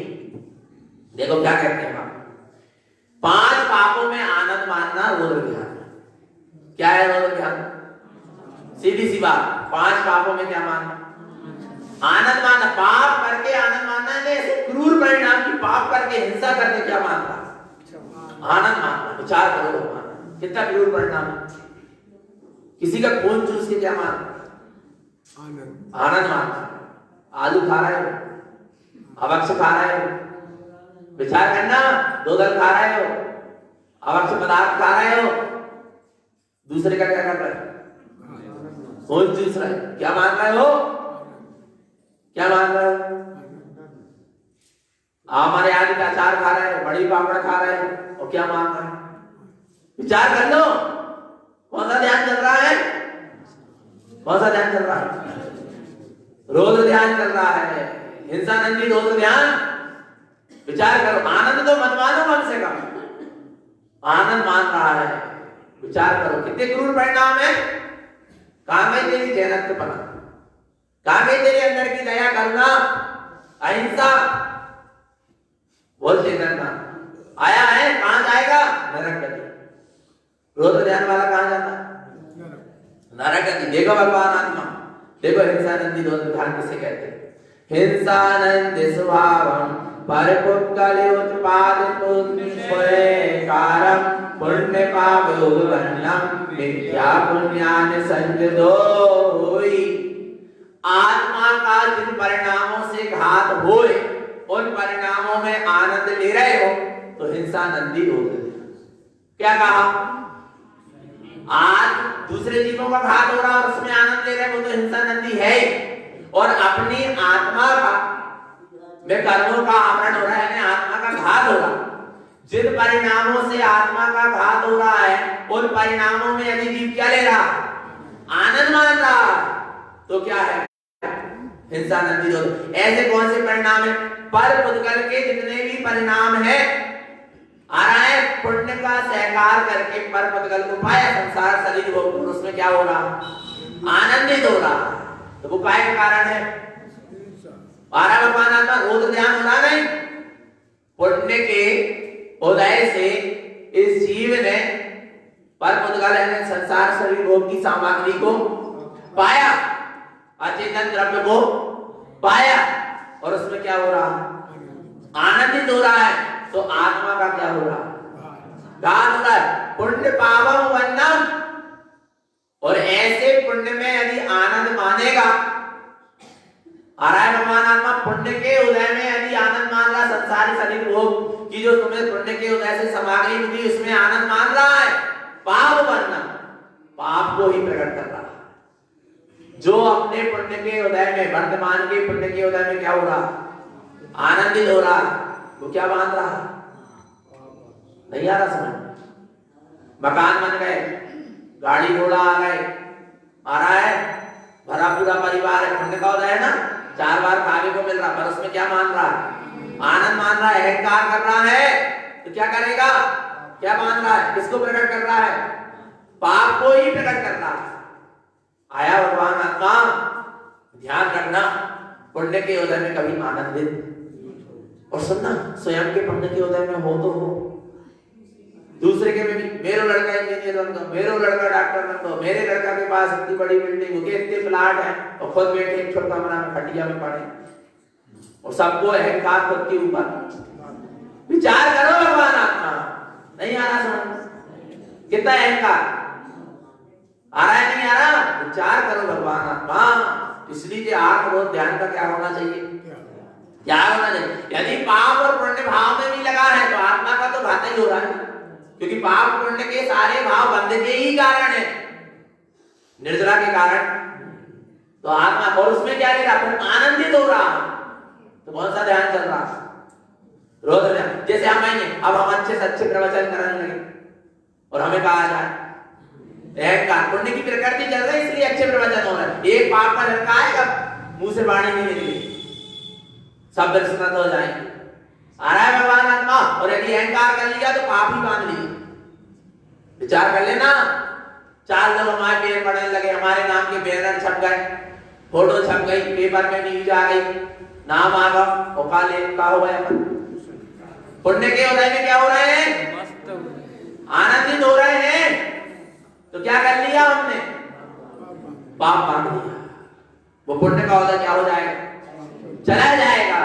देखो क्या कहते हैं आप? 5 पापों में आनंद मानना रोध ध्यान। क्या है रोध ध्यान? सीधी सी बात, 5 पापों में क्या मानना? आनंद मानना। पाप करके आनंद मानना है, ऐसे क्रूर परिणाम की पाप करके, हिंसा करके क्या मानना? आनंद मानना। विचार करो भगवान, कितना क्रूर परिणाम है। किसी का खून चूस के क्या मानना? आनंद मानना। आलू खा रहे हो, अवक्ष खा रहे हो, विचार करना, दोगल खा रहे हो, अवक्ष पदार्थ खा रहे हो, दूसरे का क्या कर रहे हो? खून चूस रहे हो, क्या मान रहे हो? क्या मान रहे हो? हमारे आदि का अचार खा रहे हो, बड़ी पापड़ खा रहे हो, और क्या मान रहे हो? विचार कर लो, कौन सा ध्यान चल रहा है? कौन सा ध्यान चल रहा है? रोध ध्यान चल रहा है, हिंसानंदी रोध ध्यान। विचार करो, आनंद तो मत मानो, कम से कम आनंद मान रहा है। विचार करो कितने क्रूर परिणाम है। कहां गई तेरी जैनत्वपना? कहां गई तेरे अंदर की दया, करुणा, अहिंसा? बोल चेतन आया है, कहां जाएगा? नरक गति। रोध ध्यान वाला कहां जाता? नरक गति। देखो भगवान आत्मा, देखो हिंसानंदी रोध ध्यान किसे कहते हैं? हिंसानंद स्वभावम परपुत्कले उत्पादितुं स्वयकारम पुण्य पाप योग वर्णम मिथ्या पुण्यान संजदोई। आत्मा का जिन परिणामों से घात होए उन परिणामों में आनंद ले रहे हो तो हिंसा नंदी हो गई। क्या कहा? आज दूसरे जीवों का घात हो रहा और उसमें आनंद ले रहे हो तो हिंसा नंदी है। और अपनी आत्मा का में कर्मों का आवरण हो रहा है, आत्मा का घात हो रहा। जिन परिणामों से आत्मा का घात हो रहा है उन परिणामों में यदि जीव क्या ले रहा? आनंद मान रहा, तो क्या है? हिंसा नंदी हो। ऐसे कौन से परिणाम है? पर पुद्गल के जितने भी परिणाम है आ रहा है, पुण्य का सहकार करके पर पुद्गल को पाया संसार शरीर हो, उसमें क्या हो रहा? आनंदित हो रहा। तो वो काय का कारण है? आरा भगवान आत्मा रोध ध्यान हो रहा नहीं। पुण्य के उदय से इस जीव ने पर पुद्गल ने संसार शरीर भोग की सामग्री को पाया, अचेतन द्रव्य को पाया, और उसमें क्या हो रहा? आनंदित हो रहा है। तो आत्मा का क्या हो रहा? घात हो रहा है। पुण्य पावम वन्नम। और ऐसे पुण्य में यदि आनंद मानेगा, आ रहा है भगवान आत्मा पुण्य के उदय में यदि आनंद मान रहा, संसारी शरीर भोग की जो तुम्हें पुण्य के उदय से सामग्री मिली उसमें आनंद मान रहा है, पाप वन्नम, पाप को ही प्रकट कर रहा है। जो अपने पुण्य के उदय में, वर्तमान के पुण्य के उदय में क्या हो रहा? आनंदित हो रहा, वो क्या मान रहा? नहीं आ रहा समझ? मकान बन गए, गाड़ी घोड़ा आ गए, आ रहा है, भरा पूरा परिवार है, पुण्य का उदय है ना, 4 बार खाने को मिल रहा, पर उसमें क्या मान रहा? आनंद मान रहा है, अहंकार कर रहा है। तो क्या करेगा? क्या मान रहा है? किसको प्रकट कर रहा है? पाप को ही प्रकट कर रहा है। आया भगवान आत्मा, ध्यान रखना, पुण्य के उदय में कभी आनंदित, और सुनना स्वयं के पुण्य के उदय में हो तो हो, दूसरे के में भी, मेरा लड़का इंजीनियर बन गया, मेरा लड़का डॉक्टर बन गया, मेरे लड़का के पास इतनी बड़ी बिल्डिंग हो गई, इतने प्लाट है, और खुद बैठे एक छोटा कमरा में खटिया में पड़े, और सबको अहंकार खुद के ऊपर। विचार करो भगवान आत्मा, नहीं आ रहा समझ? कितना अहंकार आ रहा है? नहीं आ रहा? विचार करो भगवान आत्मा। इसलिए आत्म और ध्यान का क्या होना चाहिए? क्या होना चाहिए? यदि पाप और पुण्य भाव में भी लगा है तो आत्मा का तो घात ही हो रहा है, क्योंकि पाप पुण्य के सारे भाव बंध के ही कारण है, निर्जरा के कारण। तो आत्मा, और उसमें क्या ले रहा? आनंदित हो रहा। तो कौन सा ध्यान चल रहा? रोज ध्यान। जैसे हम आएंगे, अब हम अच्छे से अच्छे प्रवचन करने लगे और हमें कहा जाए अहंकार, पुण्य की प्रकृति चल रही है इसलिए अच्छे प्रवचन हो रहे हैं। एक पाप का झटका आएगा, मुंह से वाणी नहीं निकलेगी, सब विस्मृत हो जाएंगे। आ रहा है भगवान आत्मा। और यदि अहंकार कर लिया तो पाप ही बांध लिया। विचार कर लेना, 4 लोग हमारे पेड़ पड़ने लगे, हमारे नाम के बैनर छप गए, फोटो छप गई, पेपर में न्यूज आ गई, नाम आ गया, और काले का हो गया। पुण्य के उदय में क्या हो रहे हैं? आनंदित हो रहे हैं। तो क्या कर लिया हमने? पाप बांध लिया। वो पुण्य का उदय क्या हो जाएगा? चला जाएगा।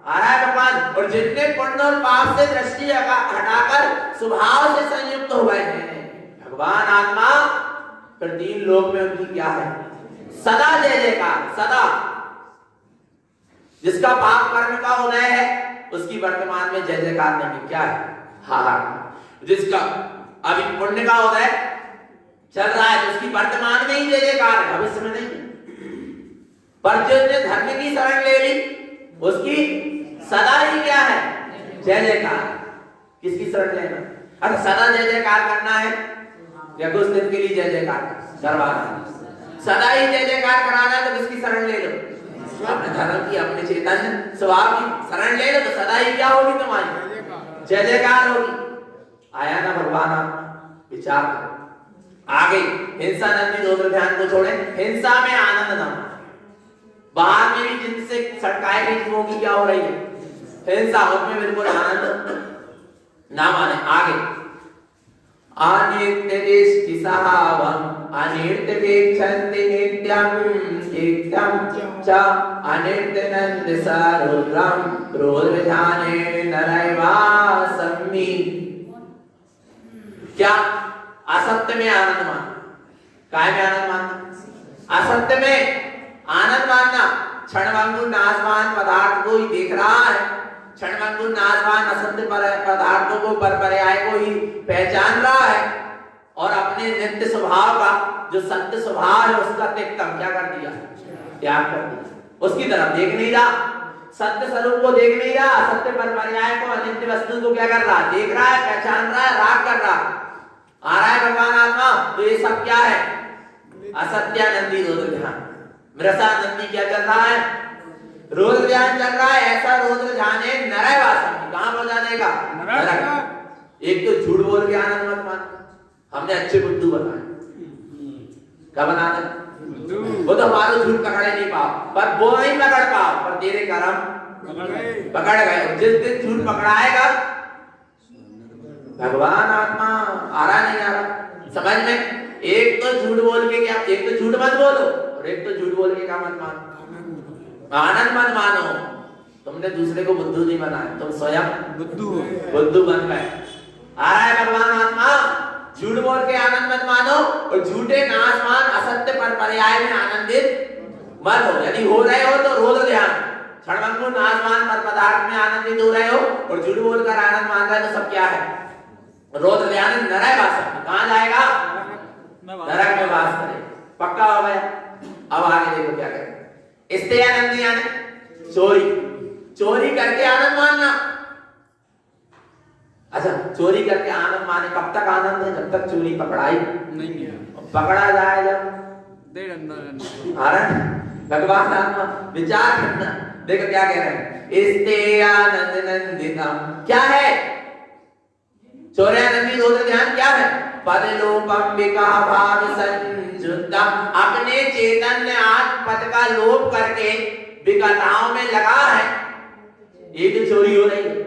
आ रहा है भगवान। और जितने पुण्य और पाप से दृष्टि हटाकर स्वभाव से संयुक्त हो गए हैं भगवान आत्मा, फिर 3 लोक में उनकी क्या है? सदा जय जयकार। सदा जिसका पाप कर्म का उदय है उसकी वर्तमान में जय जयकार नहीं, क्या है? हाहाकार। जिसका अभी पुण्य का उदय चल रहा है तो उसकी वर्तमान में ही जय जयकार है, भविष्य में नहीं। पर जिसने धर्म की शरण ले ली उसकी सदा ही क्या है? जय जयकार। किसकी शरण लेना? अगर सदा जय जयकार करना है या कुछ दिन के लिए जय जयकार करवाना है, सदा ही जय जयकार कराना है तो किसकी शरण ले लो? अपने धर्म की, अपने चेतन स्वभाव की शरण ले लो, तो सदा ही क्या होगी तुम्हारी? जय जयकार होगी। आया ना भगवान आप? विचार करो। आगे हिंसा नंदी दोनों ध्यान को छोड़े, हिंसा में आनंद ना, बाहर में भी जिनसे सटकाए गई जीवों की क्या हो रही है? हिंसा, उसमें बिल्कुल आनंद ना माने। आगे अनित्य दृष्टि सहावम अनित्य वेक्षन्ति नित्यं नित्यं च अनित्य नंद सारुद्रम क्रोध विधाने नरैवासम्मि। क्या? असत्य में आनंद मानना। काय में आनंद मानना? असत्य में आनंद मानना। क्षणभंगुर नाशवान पदार्थ को ही देख रहा है, क्षणभंगुर नाशवान असत्य पदार्थों को परपर्याय को ही पहचान रहा है और अपने नित्य स्वभाव का जो सत्य स्वभाव है उसका त्यक्तम क्या कर दिया? त्याग कर दिया। उसकी तरफ देख नहीं रहा, सत्य स्वरूप को देख नहीं रहा, असत्य परपर्याय को अनित्य वस्तु को क्या कर रहा? देख रहा है, पहचान रहा है, राग कर रहा है। आ रहा है भगवान आत्मा, तो ये सब क्या है? असत्यानंदी रोध ध्यान। मृषानंदी क्या चल रहा है? रोध ध्यान चल रहा है। ऐसा रोध ध्यान है नरय वासम, कहां पहुंचा देगा? नरक। एक तो झूठ बोल के आनंद मत मान, हमने अच्छे बुद्धू बनाए। क्या बना दे? वो तो हमारा झूठ पकड़े नहीं पाओ, पर वो नहीं पकड़ पाओ, पर तेरे कर्म पकड़ गए। जिस दिन झूठ पकड़ाएगा भगवान आत्मा आ रहा नहीं आ रहा समझ में? एक तो झूठ बोल के क्या, एक तो झूठ मत बोलो और एक तो झूठ बोल के क्या मत मानो? आनंद मत मानो। तुमने दूसरे को बुद्धू नहीं बनाया, तुम स्वयं बुद्धू बन गए। आ रहा है भगवान आत्मा, झूठ बोल के आनंद मत मानो और झूठे नाशवान असत्य परपर्याय में आनंदित मत हो। यदि हो रहे हो तो रोध ध्यान, क्षणभंगुर नाशवान पर पदार्थ में आनंदित हो रहे हो और झूठ बोलकर आनंद मान रहे हो, तो सब क्या है? रोध ध्यान नरक वास। कहां जाएगा? नरक में वास करे। पक्का हो गया। अब आगे देखो क्या करें। इससे आनंद यानी चोरी, चोरी करके आनंद मानना। अच्छा, चोरी करके आनंद माने, कब तक आनंद है? जब तक चोरी पकड़ाई नहीं है। पकड़ा जाए जब भगवान आत्मा विचार करना। देखो क्या कह रहे हैं, इसते आनंद नंदितम क्या है? चौर्यानंदी रोध ध्यान क्या है? पदलोपम विकाह भाव संयुक्तम, अपने चैतन्य आत्म पद का लोप करके विकताओं में लगा है। ये तो चोरी हो रही है।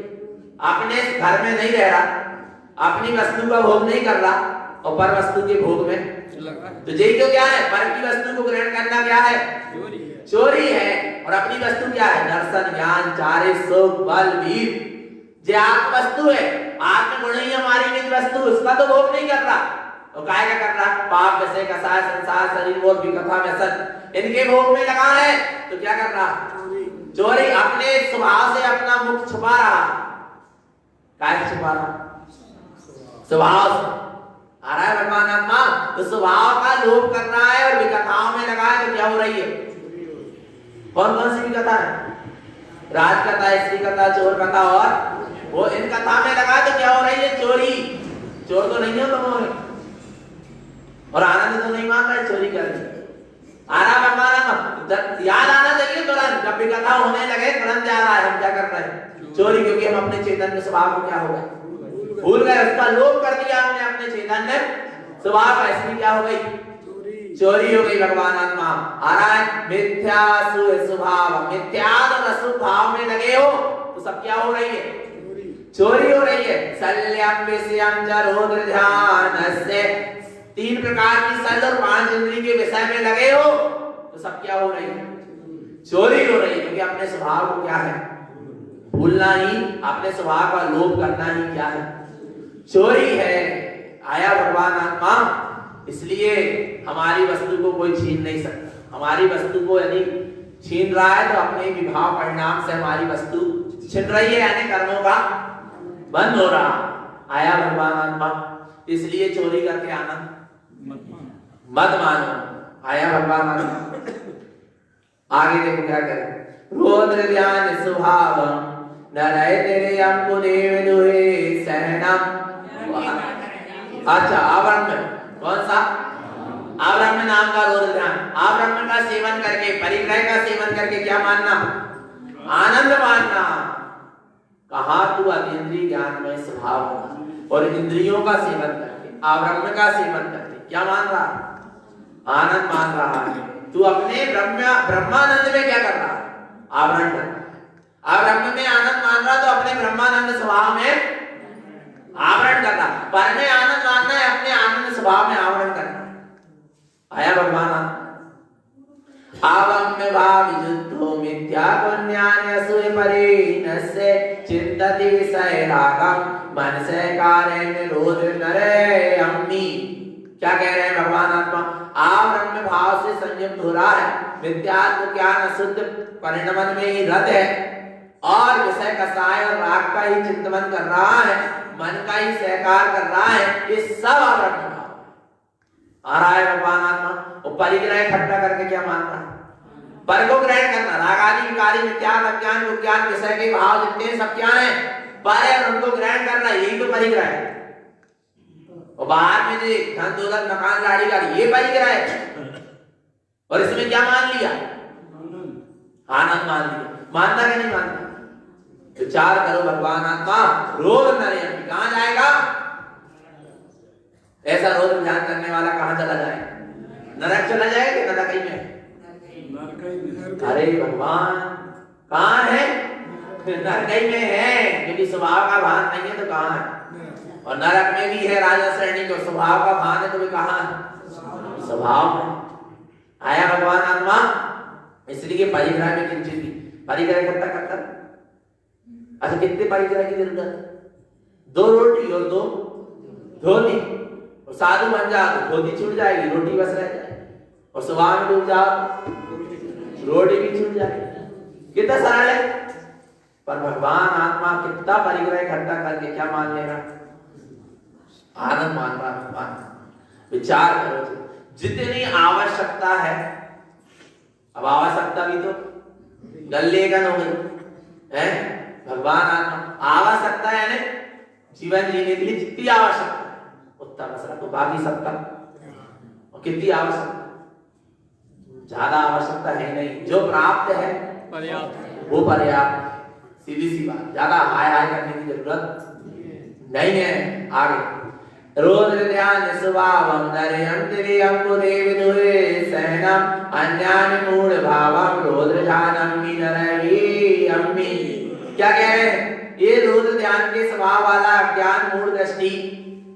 अपने घर में नहीं रह रहा, अपनी वस्तु का भोग नहीं कर रहा और पर वस्तु के भोग में तो यही तो क्या है? पर की वस्तु को ग्रहण करना क्या है? चोरी है। और अपनी वस्तु क्या है? दर्शन, ज्ञान, चारे, सुख, बल, वीर, जो आत्म वस्तु है, आत्म गुण ही हमारी निज वस्तु, उसका तो भोग नहीं कर रहा। और काय क्या कर रहा? पाप वैसे कसाय संसार शरीर और विकथा में सत, इनके भोग में लगा है। तो क्या कर रहा? चोरी। अपने स्वभाव से अपना मुख छुपा रहा। काय छुपा रहा? स्वभाव से। आ रहा है भगवान आत्मा, तो स्वभाव का लोप कर रहा है और विकथाओं में लगा है। तो क्या हो रही है? कौन कौन सी विकथा है? राज कथा, स्त्री कथा, चोर कथा, और वो इन कथा में लगा। तो क्या हो रही है? चोरी। चोर तो नहीं हो तुम, और आनंद तो नहीं मान रहे चोरी कर रही। आ रहा भगवान आत्मा, याद आना चाहिए तुरंत। जब विकथा होने लगे तुरंत याद आए हम क्या कर रहे हैं? चोरी। क्योंकि हम अपने चैतन्य स्वभाव को क्या हो गए? भूल गए, उसका लोप कर दिया हमने अपने चैतन्य स्वभाव का। इसलिए क्या हो गई? चोरी हो गई। भगवान आत्मा आ रहा है, मिथ्या स्वभाव, मिथ्या और अशुभ भाव में लगे हो तो सब क्या हो रही है? चोरी हो रही है। शल्यम विषयम च रोध ध्यानस्य, तीन प्रकार की सल और पांच इंद्रिय के विषय में लगे हो तो सब क्या हो रही है? चोरी हो रही है। क्योंकि अपने स्वभाव को क्या है? भूलना ही, अपने स्वभाव का लोप करना ही क्या है? चोरी है। आया भगवान आत्मा, इसलिए हमारी वस्तु को कोई छीन नहीं सकता। हमारी वस्तु को यदि छीन रहा है तो अपने विभाव परिणाम से हमारी वस्तु छिन रही है, यानी कर्मों का बंद हो रहा। आया भगवान आत्मा, इसलिए चोरी करके आनंद मत मानो। आया भगवान आत्मा। आगे देखो क्या करें। रोध ध्यान स्वभाव नरय तेरे हमको देव दुहे सहनम। अच्छा, आवरण में कौन सा? आवरण में नाम का रोध ध्यान। आवरण का सेवन करके, परिग्रह का सेवन करके क्या मानना? आनंद मानना। कहा तू अतीन्द्रिय ज्ञान में स्वभाव होना, और इंद्रियों का सेवन करके, आवरण का सेवन करके क्या मान रहा? आनंद मान रहा है। तू अपने ब्रह्मानंद में क्या कर रहा? आवरण कर रहा। ब्रह्म में आनंद मान रहा तो अपने ब्रह्मानंद स्वभाव में आवरण करना। पर में आनंद मानना है, अपने आनंद स्वभाव में आवरण करना। आया भगवान। आवम्य भाविजुद्धो मिथ्या पुण्यान्य सूय परिणस्य चिंतति सैरागम मन से कार्य रुद्र नरे अम्मी। क्या कह रहे हैं भगवान आत्मा? आप ब्रह्म भाव से संयुक्त हो रहा है, मिथ्यात्व ज्ञान अशुद्ध परिणमन में ही रत है और विषय कसाय और राग का ही चिंतन कर रहा है, मन का ही सहकार कर रहा है, ये सब ब्रह्म भाव आ रहा है भगवान आत्मा। और परिग्रह इकट्ठा करके क्या मानना? पर को ग्रहण करना, राग आदि विकारी मिथ्यात्व अज्ञान विज्ञान विषय के भाव जितने सब क्या है पर है, उनको ग्रहण करना, यही तो परिग्रह है। और बाहर में जो धन दौलत मकान गाड़ी ये परिग्रह है, और इसमें क्या मान लिया? आनंद मान लिया। मानता कि नहीं मानता? विचार करो भगवान आत्मा रोज नरे कहां जाएगा? ऐसा रोज ध्यान करने वाला कहां चला जाए? नरक चला जाए कि नरक में? अरे भगवान कहां है? नरक में है, क्योंकि स्वभाव का भान नहीं है तो कहां है? और नरक में भी है राजा श्रेणी को स्वभाव का भान है तो भी कहां है? स्वभाव में आया भगवान आत्मा। इसलिए परिग्रह में किंचित भी परिग्रह करता करता। अच्छा कितने परिग्रह की जरूरत? 2 रोटी और 2 धोती। और साधु बन जाओ तो धोती छूट जाएगी, रोटी बस रह जाएगी, और स्वभाव में डूब जाओ रोटी भी छूट जाएगी। कितना सरल है। पर भगवान आत्मा कितना परिग्रह इकट्ठा करके क्या मान लेगा? आनंद मान रहा भगवान। विचार करो, जितनी आवश्यकता है, अब आवश्यकता भी तो गल्लेगन हो गई है। भगवान आत्मा आवश्यकता है ना, जीवन जीने के लिए जितनी आवश्यकता है उतना बस रखो, बाकी सबका। और कितनी आवश्यकता? ज्यादा आवश्यकता है नहीं, जो प्राप्त है पर्याप्त, वो पर्याप्त। सीधी सी बात, ज्यादा हाय हाय करने की जरूरत नहीं है। आगे रोद्र ध्यान स्वभावं नरेयं तिर्यं कुदेव दुहे सहनम अन्यानि मूढ़ भावं रोद्र ध्यानं विनरवी अम्मी। क्या कह रहे हैं? ये रुद्र ध्यान के स्वभाव वाला अज्ञान मूढ़ दृष्टि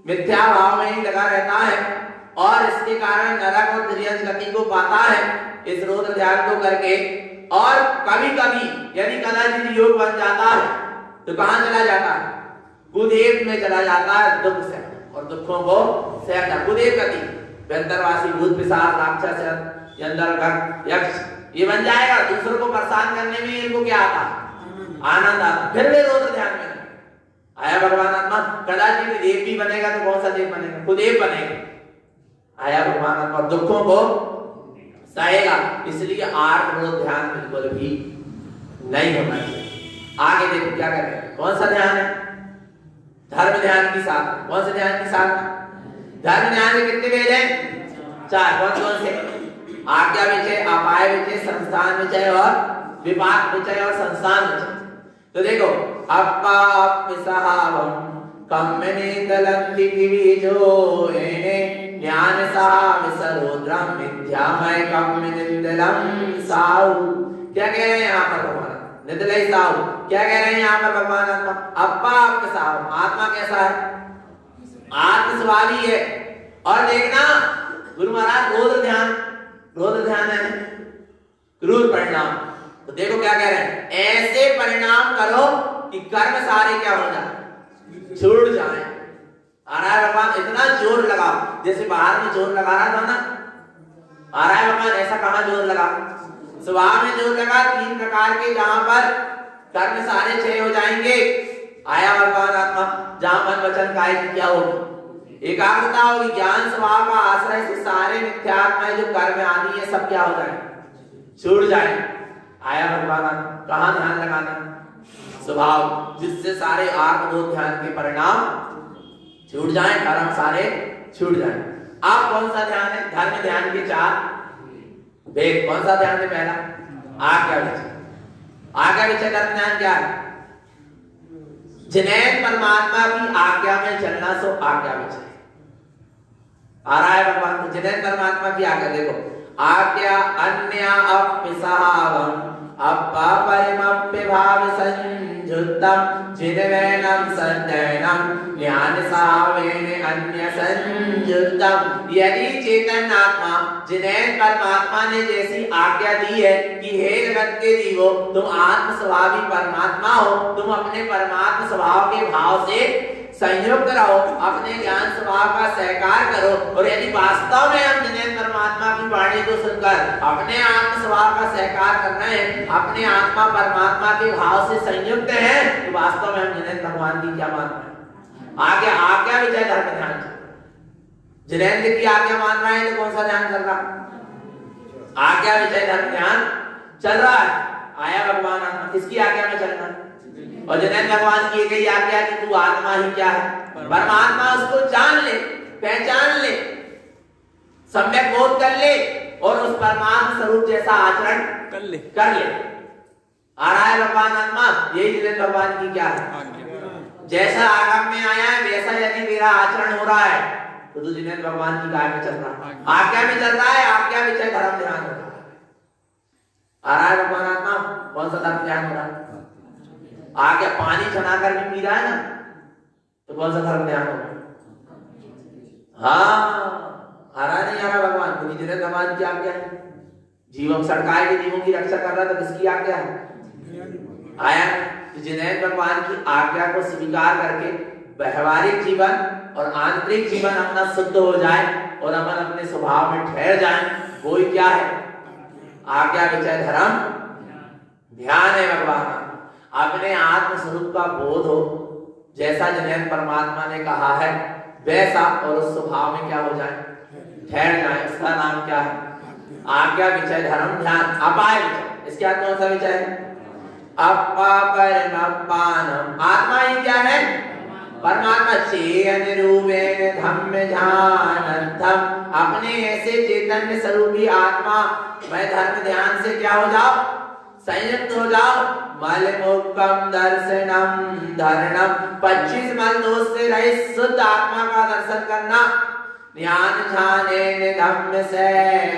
मिथ्या भाव में ही लगा रहता है और इसके कारण नरक और तिर्यंच गति को पाता है इस रुद्र ध्यान को करके। और कभी कभी यदि कदाचित योग बन जाता है तो कहां चला जाता है? कुदेव में चला जाता है, दुख से और दुखों को सहता। कुदेव गति व्यंतरवासी भूत पिशाच राक्षस यंत्र यक्ष ये बन जाएगा। दूसरों को परेशान करने में इनको क्या आता? आनंद आता। फिर वे रुद्र ध्यान में आया भगवान आत्मा। कदाचित देव भी बनेगा तो कौन सा देव बनेगा? कुदेव बनेगा। आया भगवान आत्मा, दुखों को सहेगा। इसलिए आर्थ रोध ध्यान बिल्कुल भी नहीं होना चाहिए। आगे देखो क्या कर रहे हैं, कौन सा ध्यान है? धर्म ध्यान की साधना। कौन से ध्यान की साधना? धर्म ध्यान में कितने वेद हैं? 4। कौन कौन से? आज्ञा विचय, अपाय विचय, संस्थान विचय और विपाक विचय और संस्थान विचय। तो देखो अप्पापिसहावं कम्मनेतलंति विजो एने ज्ञान साविसरोद्रम मिथ्यामय कम्मनिंदलम साउ। क्या कह रहे हैं यहाँ पर भगवान? निदलय साउ। क्या कह रहे हैं यहाँ पर भगवान आत्मा? अप्पापिसहावं, आत्मा कैसा है? आत्मस्वभावी है। और देखना गुरु महाराज रुद्र ध्यान है क्रूर परिणाम। तो देखो क्या कह रहे हैं, ऐसे परिणाम करो कि कर्म सारे क्या हो जाए? छूट जाए। आ रहा है भगवान, इतना जोर लगाओ जैसे बाहर में जोर लगा रहा था ना। आ रहा है भगवान, ऐसा कहां जोर लगा? स्वभाव में जोर लगा 3 प्रकार के, जहां पर कर्म सारे क्षय हो जाएंगे। आया भगवान आत्मा, जहां मन वचन काय की क्या होगी? एकाग्रता होगी। ज्ञान स्वभाव का आश्रय से सारे मिथ्यात्म जो कर्म आदि है सब क्या हो जाए? छूट जाए। आया भगवान, कहां ध्यान लगाना? स्वभाव, जिससे सारे आत्मबोध ध्यान के परिणाम छूट जाए, कर्म सारे छूट जाए। अब कौन सा ध्यान है? धर्म ध्यान के 4 वेद। कौन सा ध्यान है? पहला आज्ञा विचय। आज्ञा विचय धर्म ध्यान क्या है? जिन्हें परमात्मा की आज्ञा में चलना सो आज्ञा विचय। आ रहा है भगवान, तो जिन्हें परमात्मा की आज्ञा। देखो आज्ञा अन्य अपिसहावं अपरिमप्य भाव संयुक्तम जिनवैनम संजयनम ज्ञान सावेन अन्य संयुक्तम। यदि चेतन आत्मा जिन्हें परमात्मा ने जैसी आज्ञा दी है कि हे जगत के जीवो तुम आत्म स्वभावी परमात्मा हो, तुम अपने परमात्मा स्वभाव के भाव से संयुक्त रहो, अपने ज्ञान स्वभाव का सहकार करो। और यदि वास्तव में हम जिनेंद्र परमात्मा की वाणी को सुनकर अपने आत्म स्वभाव का सहकार कर रहे हैं, अपने आत्मा परमात्मा के भाव से संयुक्त हैं, तो वास्तव में हम जिनेंद्र भगवान की क्या मान रहे हैं? आगे आज्ञा विजय धर्म ध्यान। जिनेंद्र की आज्ञा मान रहे हैं तो कौन सा ध्यान चल रहा? आज्ञा विजय धर्म ध्यान चल रहा है। आया भगवान आत्मा, किसकी आज्ञा में चलना? और जिनेंद्र भगवान की गई आज्ञा कि तू आत्मा ही क्या है? परमात्मा। उसको जान ले, पहचान ले, सम्यक बोध कर ले और उस परमात्मा स्वरूप जैसा आचरण कर ले। आ रहा है भगवान आत्मा, यही जिनेंद्र भगवान की क्या है? जैसा आगम में आया है वैसा यदि मेरा आचरण हो रहा है तो तू जिनेंद्र भगवान की गाय में चल रहा है, आज्ञा में चल रहा है। आज्ञा विजय धर्म ध्यान हो रहा है। आ रहा है भगवान आत्मा, कौन सा धर्म ध्यान हो रहा है? आगे पानी छनाकर भी पी रहा है ना, तो कौन सा धर्म ध्यान हो रहा है? हाँ, आ रहा नहीं आ रहा भगवान? क्योंकि जिनेंद्र भगवान की आज्ञा है। जीवों सड़काए के जीवों की रक्षा कर रहा था, किसकी आज्ञा है? आया तो जिनेंद्र भगवान की आज्ञा को स्वीकार करके व्यवहारिक जीवन और आंतरिक जीवन अपना शुद्ध हो जाए और अपन अपने स्वभाव में ठहर जाए, वो ही क्या है? आज्ञा विजय धर्म ध्यान है भगवान। अपने आत्म स्वरूप का बोध हो, जैसा जिनेंद्र परमात्मा ने कहा है वैसा, और उस स्वभाव में क्या हो जाए? ठहर जाए। उसका नाम क्या है? आज्ञा विजय धर्म ध्यान। अपाय विजय, इसके बाद कौन सा विजय है? अपापरमपानम। आत्मा ही क्या है? परमात्मा। चेतन रूपेण धम्म जानर्थम। अपने ऐसे चैतन्य स्वरूपी आत्मा में धर्म ध्यान से क्या हो जाओ? संयुक्त हो जाओ। मल मुक्तम दर्शनम धरणम। 25 मल दोष से रहित शुद्ध आत्मा का दर्शन करना। ज्ञान ध्याने धम्म से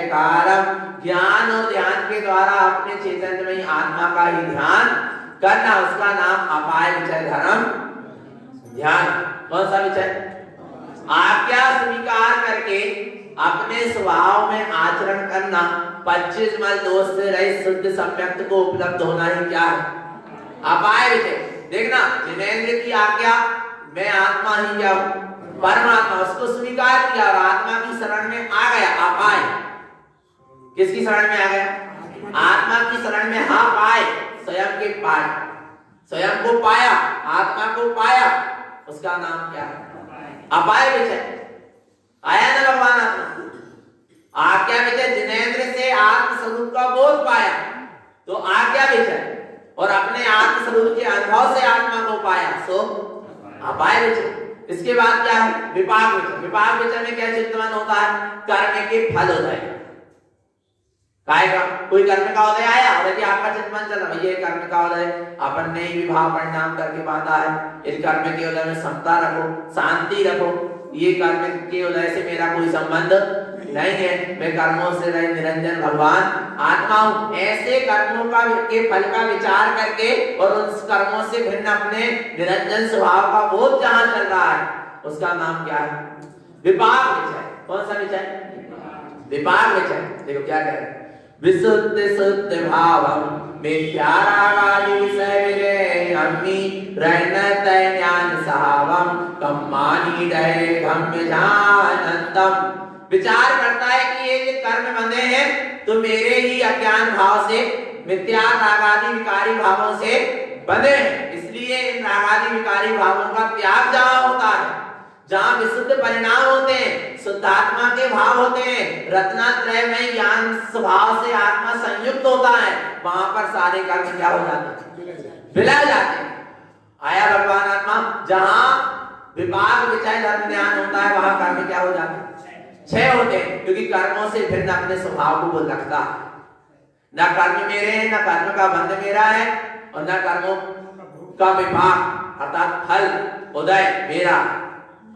कारम। ज्ञान और ध्यान के द्वारा अपने चैतन्य में आत्मा का ही ध्यान करना, उसका नाम अपाय विजय धर्म ध्यान। कौन सा विजय? आज्ञा स्वीकार करके अपने स्वभाव में आचरण करना। 25 मल दोष से रहित शुद्ध सम्यक्त को उपलब्ध होना ही क्या है? अपाय विजय। देखना, जिनेंद्र की आज्ञा, मैं आत्मा ही क्या हूं? परमात्मा। उसको स्वीकार किया और आत्मा की शरण में आ गया। अपाय किसकी शरण में आ गया? आत्मा की शरण में। हाँ, पाए, स्वयं के पाए, स्वयं को पाया, आत्मा को पाया, उसका नाम क्या है? अपाय विजय। आया ना भगवान आत्मा? आज्ञा विजय। जिनेंद्र से आत्म स्वरूप का बोध पाया तो आज्ञा विजय, और अपने आत्म स्वरूप के अनुभव से आत्मा को पाया सो अपाय विजय। इसके बाद क्या है? विपाक विजय। विपाक विजय में क्या चिंतन होता है? कर्म के फल उदय। कोई कर्म का उदय आया और यदि आपका चिंतन चल रहा है, ये कर्म का उदय अपन ने ही विभाव परिणाम करके बांधा है, इस कर्म के उदय में समता रखो, शांति रखो। ये कर्म के उदय से मेरा कोई संबंध नहीं है, मैं कर्मों से रहित निरंजन भगवान आत्मा हूं। ऐसे कर्मों का के फल का विचार करके और उन कर्मों से भिन्न अपने निरंजन स्वभाव का बोध जहां चल रहा है, उसका नाम क्या है? विपाक विजय। कौन सा विजय? विपाक विजय। देखो क्या कह रहे हैं? विशुद्ध शुद्ध भावम मिथ्या रागादि विषय विरे अम्मी रहनत ज्ञान सहावम कम्मानी डहे गम्य जानंतम। विचार करता है कि ये कर्म बंधे हैं तो मेरे ही अज्ञान भाव से, मिथ्या रागादि विकारी भावों से बंधे हैं। इसलिए इन रागादि विकारी भावों का त्याग जहां होता है, जहां विशुद्ध परिणाम होते हैं, शुद्धात्मा के भाव होते हैं, रत्नात्रय में ज्ञान स्वभाव से आत्मा संयुक्त होता है, वहां पर सारे कर्म क्या हो जाते हैं? विलय जाते हैं। आया भगवान आत्मा। जहां विपाक विचय धर्म ध्यान होता है वहां कर्म क्या हो जाते हैं? क्षय होते हैं, क्योंकि कर्मों से भिन्न अपने स्वभाव को वो रखता है। न कर्म मेरे हैं, न कर्म का बंध मेरा है, और न कर्मों का विपाक अर्थात फल उदय मेरा।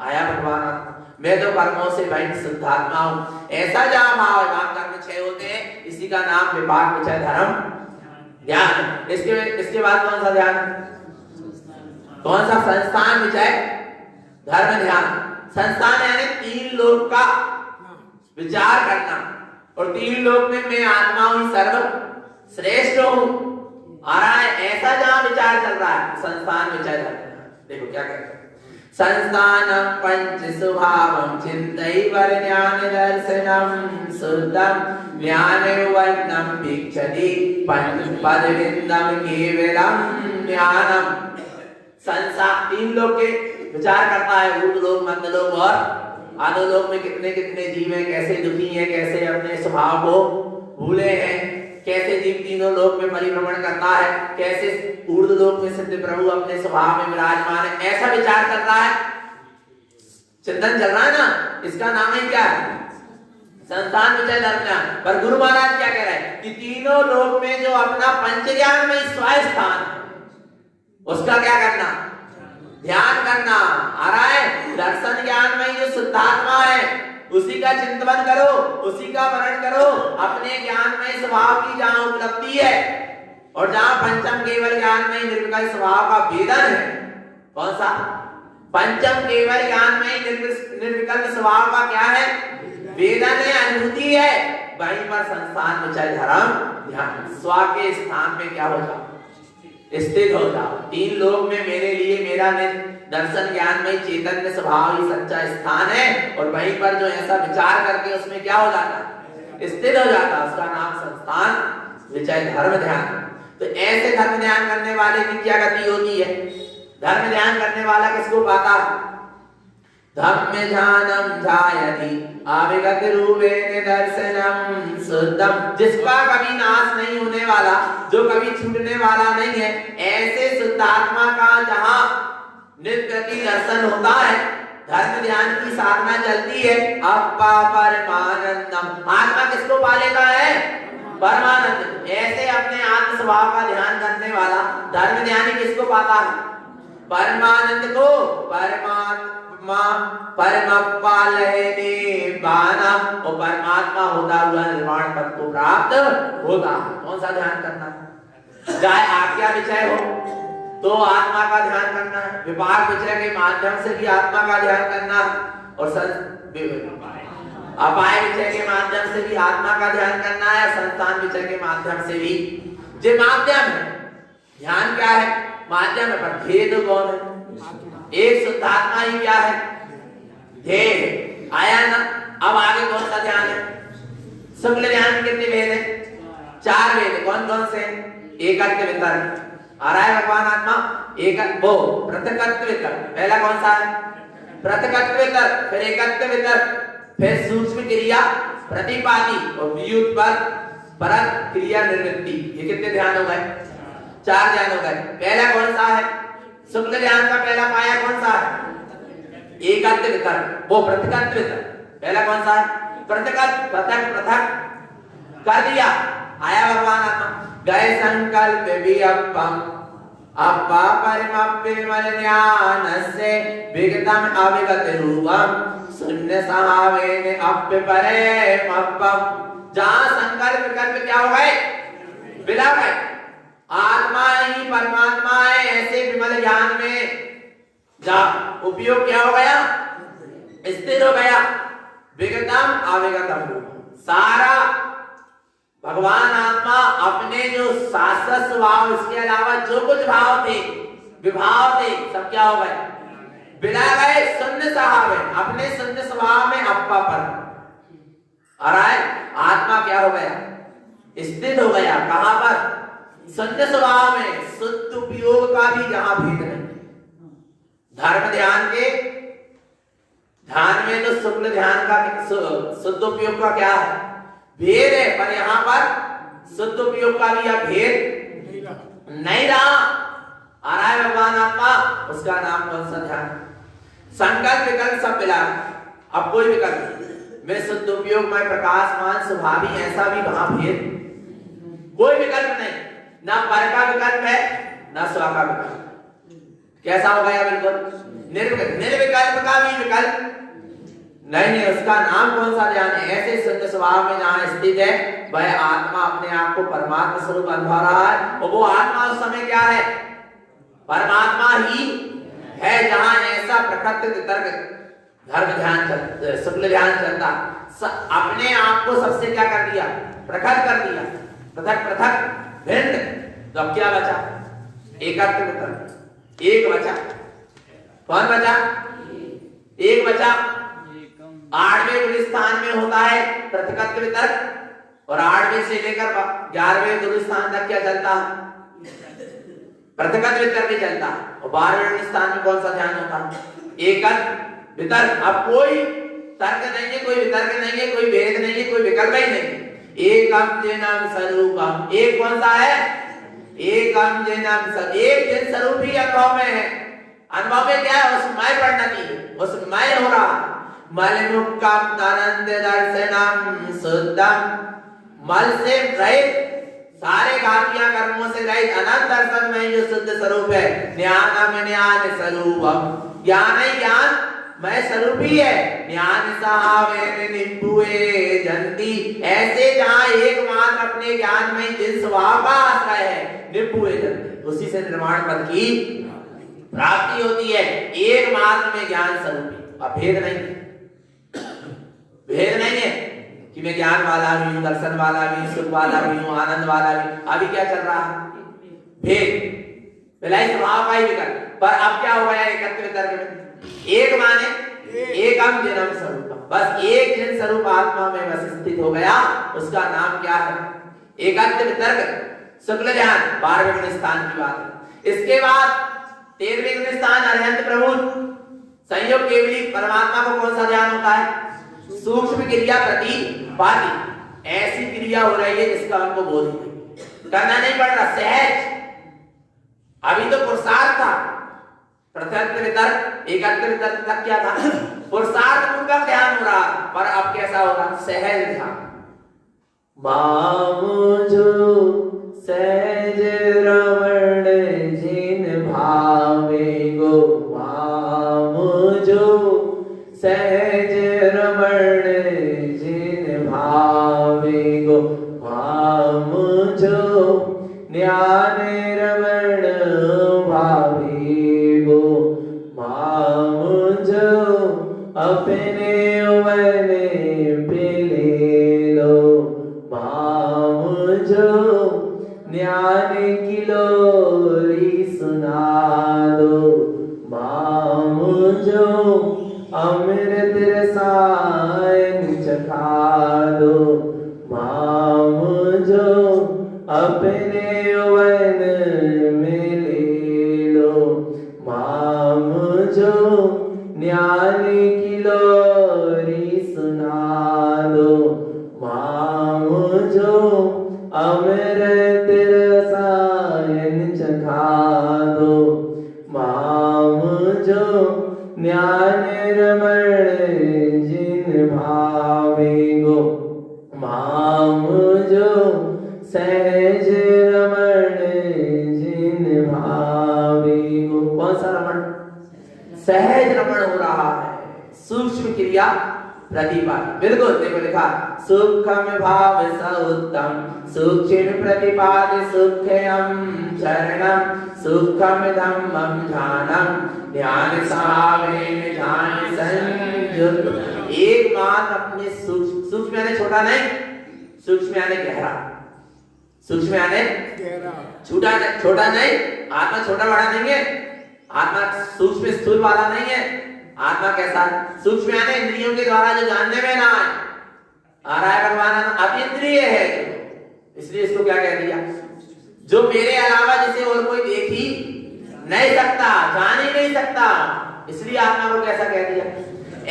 आया भगवान आत्मा। मैं तो कर्मों से भिन्न शुद्धात्मा हूं। ऐसा जहां भाव है वहां कर्म क्षय होते हैं। इसी का नाम विपाक विचय धर्म ध्यान। इसके बाद कौन सा ध्यान? कौन सा? संस्थान विचय धर्म ध्यान। संस्थान यानी 3 लोक का विचार करना, और 3 लोक में मैं आत्मा हूं, सर्व श्रेष्ठ हूं। आ रहा है ऐसा जहां विचार चल रहा है, संस्थान विचय धर्म। देखो क्या कहते हैं? संस्थानं पंच स्वभावं चिन्तयैवर ज्ञान दर्शनं शुद्धं ज्ञानवर्णं भिक्षति पंच पदविन्दं केवलं ज्ञानम। संसार तीन लोग के विचार करता है, ऊर्ध्व लोक, मध्य लोक और अधो लोक में कितने कितने जीव हैं, कैसे दुखी हैं, कैसे अपने स्वभाव को भूले हैं, कैसे जीव तीनों लोक में परिभ्रमण करता है, कैसे ऊर्ध्व लोक में सिद्ध प्रभु अपने स्वभाव में विराजमान है, ऐसा विचार कर रहा है, चिंतन चल रहा है ना। इसका नाम है क्या? संस्थान विषय धर्म ज्ञान। पर गुरु महाराज क्या कह रहे हैं कि तीनों लोक में जो अपना पंच ज्ञान में स्वास्थान है, उसका क्या करना? ध्यान करना। आ रहा है? दर्शन ज्ञान में जो शुद्धात्मा है उसी का चिंतन करो, उसी का वर्णन करो। अपने ज्ञान में स्वभाव की जहां उपलब्धि है और जहां पंचम केवल ज्ञान में निर्विकल्प स्वभाव का भेदन है, कौन सा? पंचम केवल ज्ञान में निर्विकल्प स्वभाव का क्या है? वेदन है, अनुभूति है। वहीं पर संस्थान विषय धर्म ध्यान स्व के स्थान में क्या हो जाओ? स्थित हो जाओ। तीन लोक में मेरे लिए मेरा दर्शन ज्ञान में चैतन्य स्वभाव ही सच्चा स्थान है और वहीं पर जो ऐसा विचार करके उसमें क्या हो जाता? स्थित हो जाता। उसका नाम संस्थान विषय धर्म ध्यान। तो ऐसे धर्म ध्यान करने वाले की क्या गति होती है? धर्म ध्यान करने वाला किसको पाता? धम्म ध्यानम ध्यायति आविगत रूपेण दर्शनम शुद्धम। जिसका कभी नाश नहीं होने वाला, जो कभी छूटने वाला नहीं है, ऐसे शुद्धात्मा का जहां नित्यति दर्शन होता है, धर्म ध्यान की साधना चलती है। अपा परमानंदम। आत्मा किसको पा लेता है? परमानंद। ऐसे अपने आत्म स्वभाव का ध्यान करने वाला धर्म ध्यानी किसको पाता है? परमानंद को। परमात्मा होता हुआ निर्वाण पद को प्राप्त होता है। कौन सा ध्यान करना है? चाहे आज्ञा विषय हो तो आत्मा का ध्यान करना है, विपाक विषय के माध्यम से भी आत्मा का ध्यान करना है, और अपाय विषय के माध्यम से भी आत्मा का ध्यान करना है, संस्थान विषय के माध्यम से भी। जो माध्यम है, ध्यान क्या है? माध्यम है, पर भेद कौन है? एक शुद्धात्मा ही क्या है? ध्येय। आया ना? अब आगे कौन सा ध्यान है? शुक्ल ध्यान में कितने भेद है? 4 भेद। कौन कौन से? एकत्व वितर्क। आ रहा है भगवान आत्मा? एक वो पृथकत्व वितर्क। पहला कौन सा है? पृथकत्व वितर्क, फिर एकत्व वितर्क, फिर सूक्ष्म क्रिया प्रतिपादी और परत क्रिया निवृत्ति। ये कितने ध्यान हो गए? 4 ध्यान हो गए। पहला कौन सा है? शुक्ल ध्यान का पहला पाया कौन सा है? एकत्व वितर्क, वो पृथकत्व वितर्क। पहला कौन सा है? पृथक पृथक कर दिया। आया भगवान आत्मा। गए संकल्प वियप्पम अपा परिमप्यमज्ञानस्य विगतम अविगत रूपम शून्य सहावेन अप्य परेमप्पम। जहां संकल्प विकल्प क्या हो गए? विला गए। आत्मा ही परमात्मा है, ऐसे विमल ज्ञान में जा उपयोग क्या हो गया? स्थिर हो गया। विगतम अविगतम सारा भगवान आत्मा अपने जो शाश्वत स्वभाव, इसके अलावा जो कुछ भाव थे, विभाव थे, सब क्या हो गए? बिना गए शून्य स्वभाव है। अपने शून्य स्वभाव में अप्पा पर आ रहा है। आत्मा क्या हो गया? स्थित हो गया। कहां पर? शून्य स्वभाव में। शुद्ध उपयोग का भी जहां भेद नहीं। धर्म ध्यान के ध्यान में तो शुक्ल ध्यान का शुद्ध उपयोग का क्या है? भेद है, पर यहां पर शुद्ध उपयोग का भी यह भेद नहीं रहा। आ रहा है भगवान आत्मा। उसका नाम कौन सा ध्यान? संकल्प विकल्प सब मिला। अब कोई विकल्प में शुद्ध उपयोग में प्रकाशमान स्वभावी, ऐसा भी वहां भेद कोई विकल्प नहीं। ना पर का विकल्प है, ना स्व का विकल्प। कैसा हो गया? बिल्कुल निर्विकल्प का भी विकल्प नहीं। उसका नाम कौन सा ध्यान है? ऐसे शुद्ध स्वभाव में जहां स्थित है, वह आत्मा अपने आप को परमात्मा स्वरूप अनुभव रहा है। और वो आत्मा उस समय क्या है? परमात्मा ही है। जहां ऐसा प्रकृति वितर्क धर्म ध्यान शुक्ल ध्यान चलता, अपने आप को सबसे क्या कर दिया? प्रकट कर दिया। पृथक पृथक भिन्न। तो अब क्या बचा? एकत्व वितर्क। एक बचा। कौन बचा? एक बचा। 8वें गुलिस्तान में होता है पृथकत्व वितर्क और 8वें से लेकर 11वें गुलिस्तान तक क्या चलता है? पृथकत्व वितर्क ही चलता है। और 12वें गुलिस्तान में कौन सा ध्यान होता है? एकत्व वितर्क। अब कोई तर्क नहीं है, कोई वितर्क नहीं है, कोई भेद नहीं है, कोई विकल्प ही नहीं। एकम जैनम स्वरूपम। एक कौन सा है? एकम जैनम स्वरूप। एक जैन स्वरूप ही अनुभव में है। अनुभव में क्या है? उसमय परिणति, उसमय हो रहा। मलमुक्तम आनंद दर्शनम शुद्धम। मल से रहित, सारे घातियां कर्मों से रहित अनंत दर्शन में जो शुद्ध स्वरूप है। ज्ञानम ज्ञान स्वरूपम। ज्ञान ही ज्ञान मैं स्वरूप ही है। ज्ञान सहावे निपुए जंती। ऐसे जहां एकमात्र अपने ज्ञान में जिन स्वभाव का आश्रय है, निपुए जंती, उसी से निर्माण पद की प्राप्ति होती है। एकमात्र में ज्ञान स्वरूप। अब भेद नहीं, भेद नहीं है कि मैं ज्ञान वाला भी हूं, दर्शन वाला भी हूं, सुख वाला भी हूं, आनंद वाला भी। अभी क्या चल रहा है? भेद। पहले स्वभाव का ही विकल्प, पर अब क्या हो गया? एकत्व वितर्क में एक माने एकम जन्म स्वरूप। बस एक जन स्वरूप आत्मा में बस स्थित हो गया, उसका नाम क्या है? एकत्व वितर्क शुक्ल ध्यान। 12वें गुणस्थान की बात है। इसके बाद 13वें गुणस्थान अरहंत प्रभु संयोग केवली परमात्मा को कौन सा ध्यान होता है? सूक्ष्म क्रिया प्रतिपादि। ऐसी क्रिया हो रही है जिसका हमको बोध नहीं, करना नहीं पड़ रहा, सहज। अभी तो पुरुषार्थ था, पृथकत्व वितर्क एकत्व वितर्क तक क्या था? पुरुषार्थ पूर्वक ध्यान हो रहा, पर अब कैसा हो रहा? सहज ध्यान। मामुझो सहज रमण जिन भावे गो। मामुझो सहज रमण जिन भावे गो। मामुझो ज्ञान रमण भावे गो। मामुझो अपने वने पिले लो। मामुझो ज्ञान की लोरी सुना दो। मामुझो अमृत रसायन चखा दो। मामुझो अपने वन में ले लो। मामुझो ज्ञान की लोरी सुना दो। मामुझो अमृत रसायन चखा दो। मामुझो ज्ञान रमण जिन भावे गो। मामुझो सहज रमण जिन भावे गो। कौन सा रमण? सहज रमण हो रहा है, सूक्ष्म क्रिया प्रतिपादि। बिल्कुल देखो लिखा, सुखम भाव सउत्तम सूक्ष्म प्रतिपादि सुखम चरणम सुखम धम्मम ध्यानम ध्यान सहावे ध्यान संयुक्त। एक मात्र अपने सूक्ष्म यानी छोटा नहीं, सूक्ष्म यानी गहरा, सूक्ष्म यानी छोटा नहीं। आत्मा छोटा बड़ा नहीं है, आत्मा सूक्ष्म स्थूल वाला नहीं है। आत्मा कैसा? सूक्ष्म यानी इंद्रियों के द्वारा जो जानने में ना आए। आ रहा है भगवान अतीन्द्रिय है, इसलिए इसको क्या कह दिया? जो मेरे अलावा जिसे और कोई देख ही नहीं सकता, जान ही नहीं सकता, इसलिए आत्मा को कैसा कह दिया?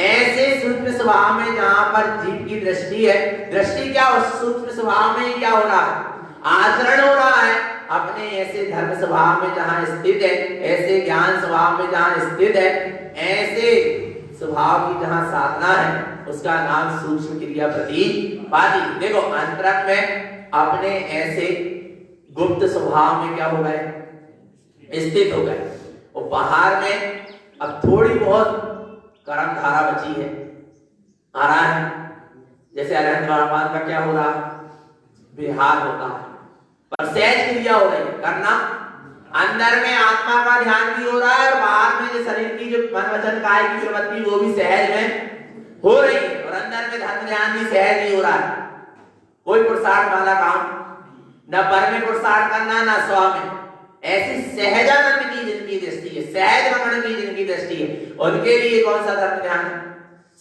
ऐसे सूक्ष्म स्वभाव में जहां पर जीव की दृष्टि है, दृष्टि क्या उस सूक्ष्म स्वभाव में ही क्या हो रहा है? आचरण हो रहा है। अपने ऐसे धर्म स्वभाव में जहां स्थित है, ऐसे ज्ञान स्वभाव में जहां स्थित है, ऐसे स्वभाव की जहां साधना है, उसका नाम सूक्ष्म क्रिया प्रतिपादि। देखो अंतरंग में अपने ऐसे गुप्त स्वभाव में क्या हो गए? स्थित हो गए। और बाहर में अब थोड़ी बहुत कर्म धारा बची है, आ रहा है। जैसे अरहंत भगवान का क्या हो रहा है? विहार होता है, पर सहज क्रिया हो रही है। करना अंदर में आत्मा का ध्यान भी हो रहा है और बाहर में जो शरीर की जो मन वचन काय की प्रवृत्ति वो भी सहज में हो रही है। और अंदर में धर्म ध्यान भी सहज ही हो रहा है। कोई पुरुषार्थ वाला काम न पर में पुरुषार्थ करना, ना स्व में। ऐसी सहजानंद की जिनकी दृष्टि है, सहज रमण की जिनकी दृष्टि है, उनके लिए कौन सा धर्म ध्यान है?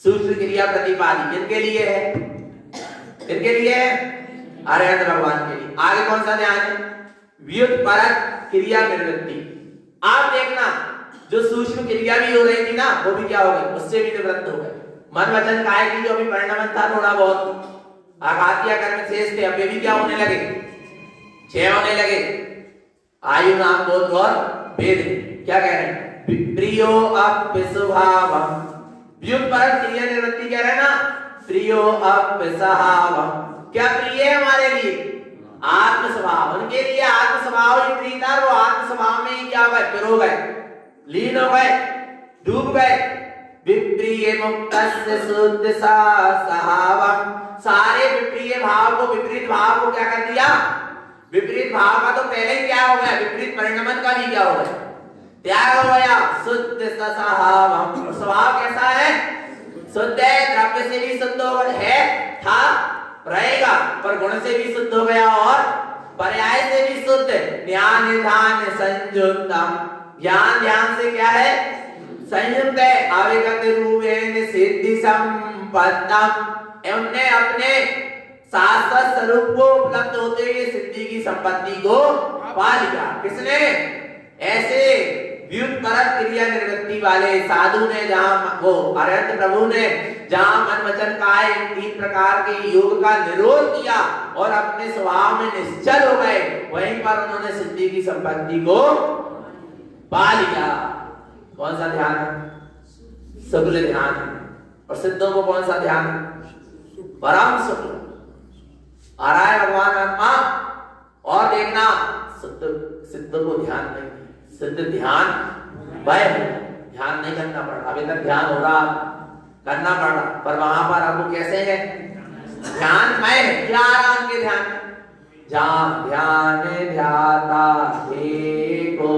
सूक्ष्म क्रिया प्रतिपादी किनके लिए है? किनके लिए है? अरहत भगवान के लिए। आगे कौन सा ध्यान है? व्युत्परक क्रिया निवृत्ति। आप देखना जो सूक्ष्म क्रिया भी हो रही थी ना, वो भी क्या हो गई? उससे भी निवृत्त हो गए। मन वचन काया की जो भी परिणमन था थोड़ा बहुत, आघातिया कर्म शेष थे, अब ये भी क्या होने लगे? क्षय होने लगे। आयु नाम बोध और भेद। क्या कह रहे हैं? प्रियो अपस्वभावम, व्युत्परक क्रिया निवृत्ति कह रहे हैं ना, प्रियो अपस्वभावम। क्या प्रिय है हमारे लिए? आत्म स्वभाव। उनके लिए आत्म स्वभाव ही प्रिय था, वो आत्म स्वभाव में ही क्या हो गए? पिरो गए, लीन हो गए, डूब गए। विप्रिय मुक्तस्य शुद्ध सहावम, सारे विप्रिय भाव को, विपरीत भाव को क्या कर दिया? विपरीत भाव का तो पहले ही क्या हो गया? विपरीत परिणमन का भी क्या हो गया? त्याग हो गया। शुद्ध सहावम, स्वभाव कैसा है? शुद्ध है, द्रव्य से भी शुद्ध हो गया है, था, रहेगा, पर गुण से भी शुद्ध हो गया और पर्याय से भी शुद्ध। ज्ञान ध्यान संयुक्तम, ज्ञान ध्यान से क्या है? संयुक्त है। आवेगत रूपेण सिद्धि संपत्तम, उन्हें अपने शाश्वत स्वरूप को उपलब्ध होते हुए सिद्धि की संपत्ति को पा लिया। किसने? ऐसे व्युत्परक क्रिया निवृत्ति वाले साधु ने, जहां वो अरहत प्रभु ने जहां मन वचन काया तीन प्रकार के योग का निरोध किया और अपने स्वभाव में निश्चल हो गए, वहीं पर उन्होंने सिद्धि की संपत्ति को पा लिया। कौन सा ध्यान है? शुक्ल ध्यान है। और सिद्धों को कौन सा ध्यान है? परम शुक्ल। आ रहा है भगवान आत्मा। और देखना सिद्ध को ध्यान नहीं, सिद्ध ध्यान वह ध्यान नहीं करना पड़ रहा। अभी तक ध्यान हो रहा, करना पड़ रहा, पर वहां पर आपको कैसे है? ध्यान में क्या आ रहा उनके ध्यान? जहां ध्यान ध्याता एको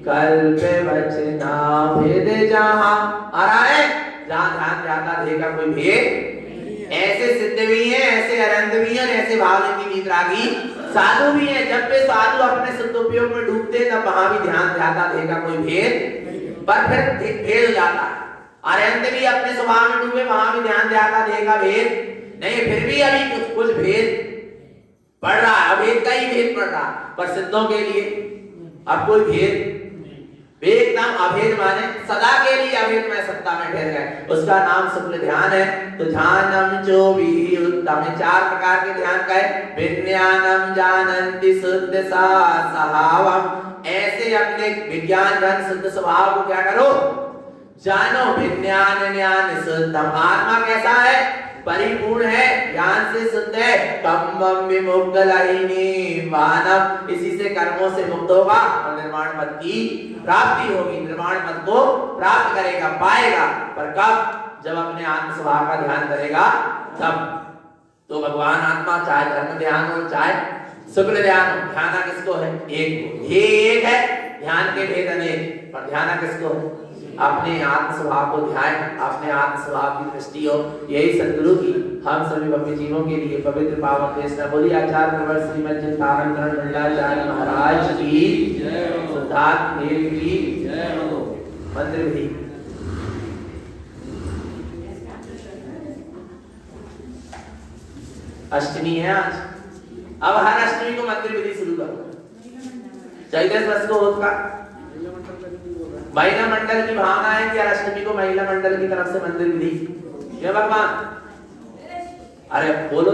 कल्प वचना भेद, जहां आ रहा है, जहां ध्यान ध्याता थे का कोई भेद। ऐसे सिद्ध भी हैं, ऐसे अरहंत भी हैं, ऐसे भाव की वितरागी साधु भी हैं। जब वे साधु अपने शुद्ध उपयोग में डूबते तब वहां भी ध्यान ध्याता देगा कोई भेद, पर फिर भेद हो जाता है। अरहंत भी अपने स्वभाव में डूबे, वहां भी ध्यान ध्याता देगा भेद नहीं, फिर भी अभी कुछ भेद पड़ रहा है, अभेद का ही भेद पड़ रहा। पर सिद्धों के लिए अब कोई भेद, एकदम अभेद माने सदा के लिए अभेद में सत्ता में ठहर गए, उसका नाम शुक्ल ध्यान है। तो ध्यानम जो भी उत्तम, चार प्रकार के ध्यान का है। विज्ञानम जानन्ति शुद्ध सहावम, ऐसे अपने विज्ञान धन शुद्ध स्वभाव को क्या करो? जानो। विज्ञान ज्ञान शुद्धम, आत्मा कैसा है? परिपूर्ण है, ज्ञान से शुद्ध है। कम्मम विमुक्तलहिनी वानम, इसी से कर्मों से मुक्त होगा और निर्वाण पद की प्राप्ति होगी। निर्वाण पद को प्राप्त करेगा, पाएगा, पर कब? जब अपने आत्म स्वभाव का ध्यान करेगा तब। तो भगवान आत्मा चाहे धर्म ध्यान हो चाहे शुक्ल ध्यान हो, ध्यान किसको है? एक। ये एक है, ध्यान के भेद अनेक, पर ध्यान किसको है? अपने आत्म स्वभाव को ध्यान, अपने आत्म स्वभाव की दृष्टि हो। यही सद्गुरु की हम सभी भव्य जीवों के लिए पवित्र पावन देश में बोली आचार्य प्रवर श्रीमद चिंतामणि मंडलाचार्य महाराज की जय, सिद्धार्थ देव की जय। मंत्र भी अष्टमी है आज, अब हर अष्टमी को मंत्र विधि शुरू करो। चैतस वर्ष को होत का महिला मंडल की भावना है कि अष्टमी को महिला मंडल की तरफ से मंदिर विधि। भगवान अरे बोलो।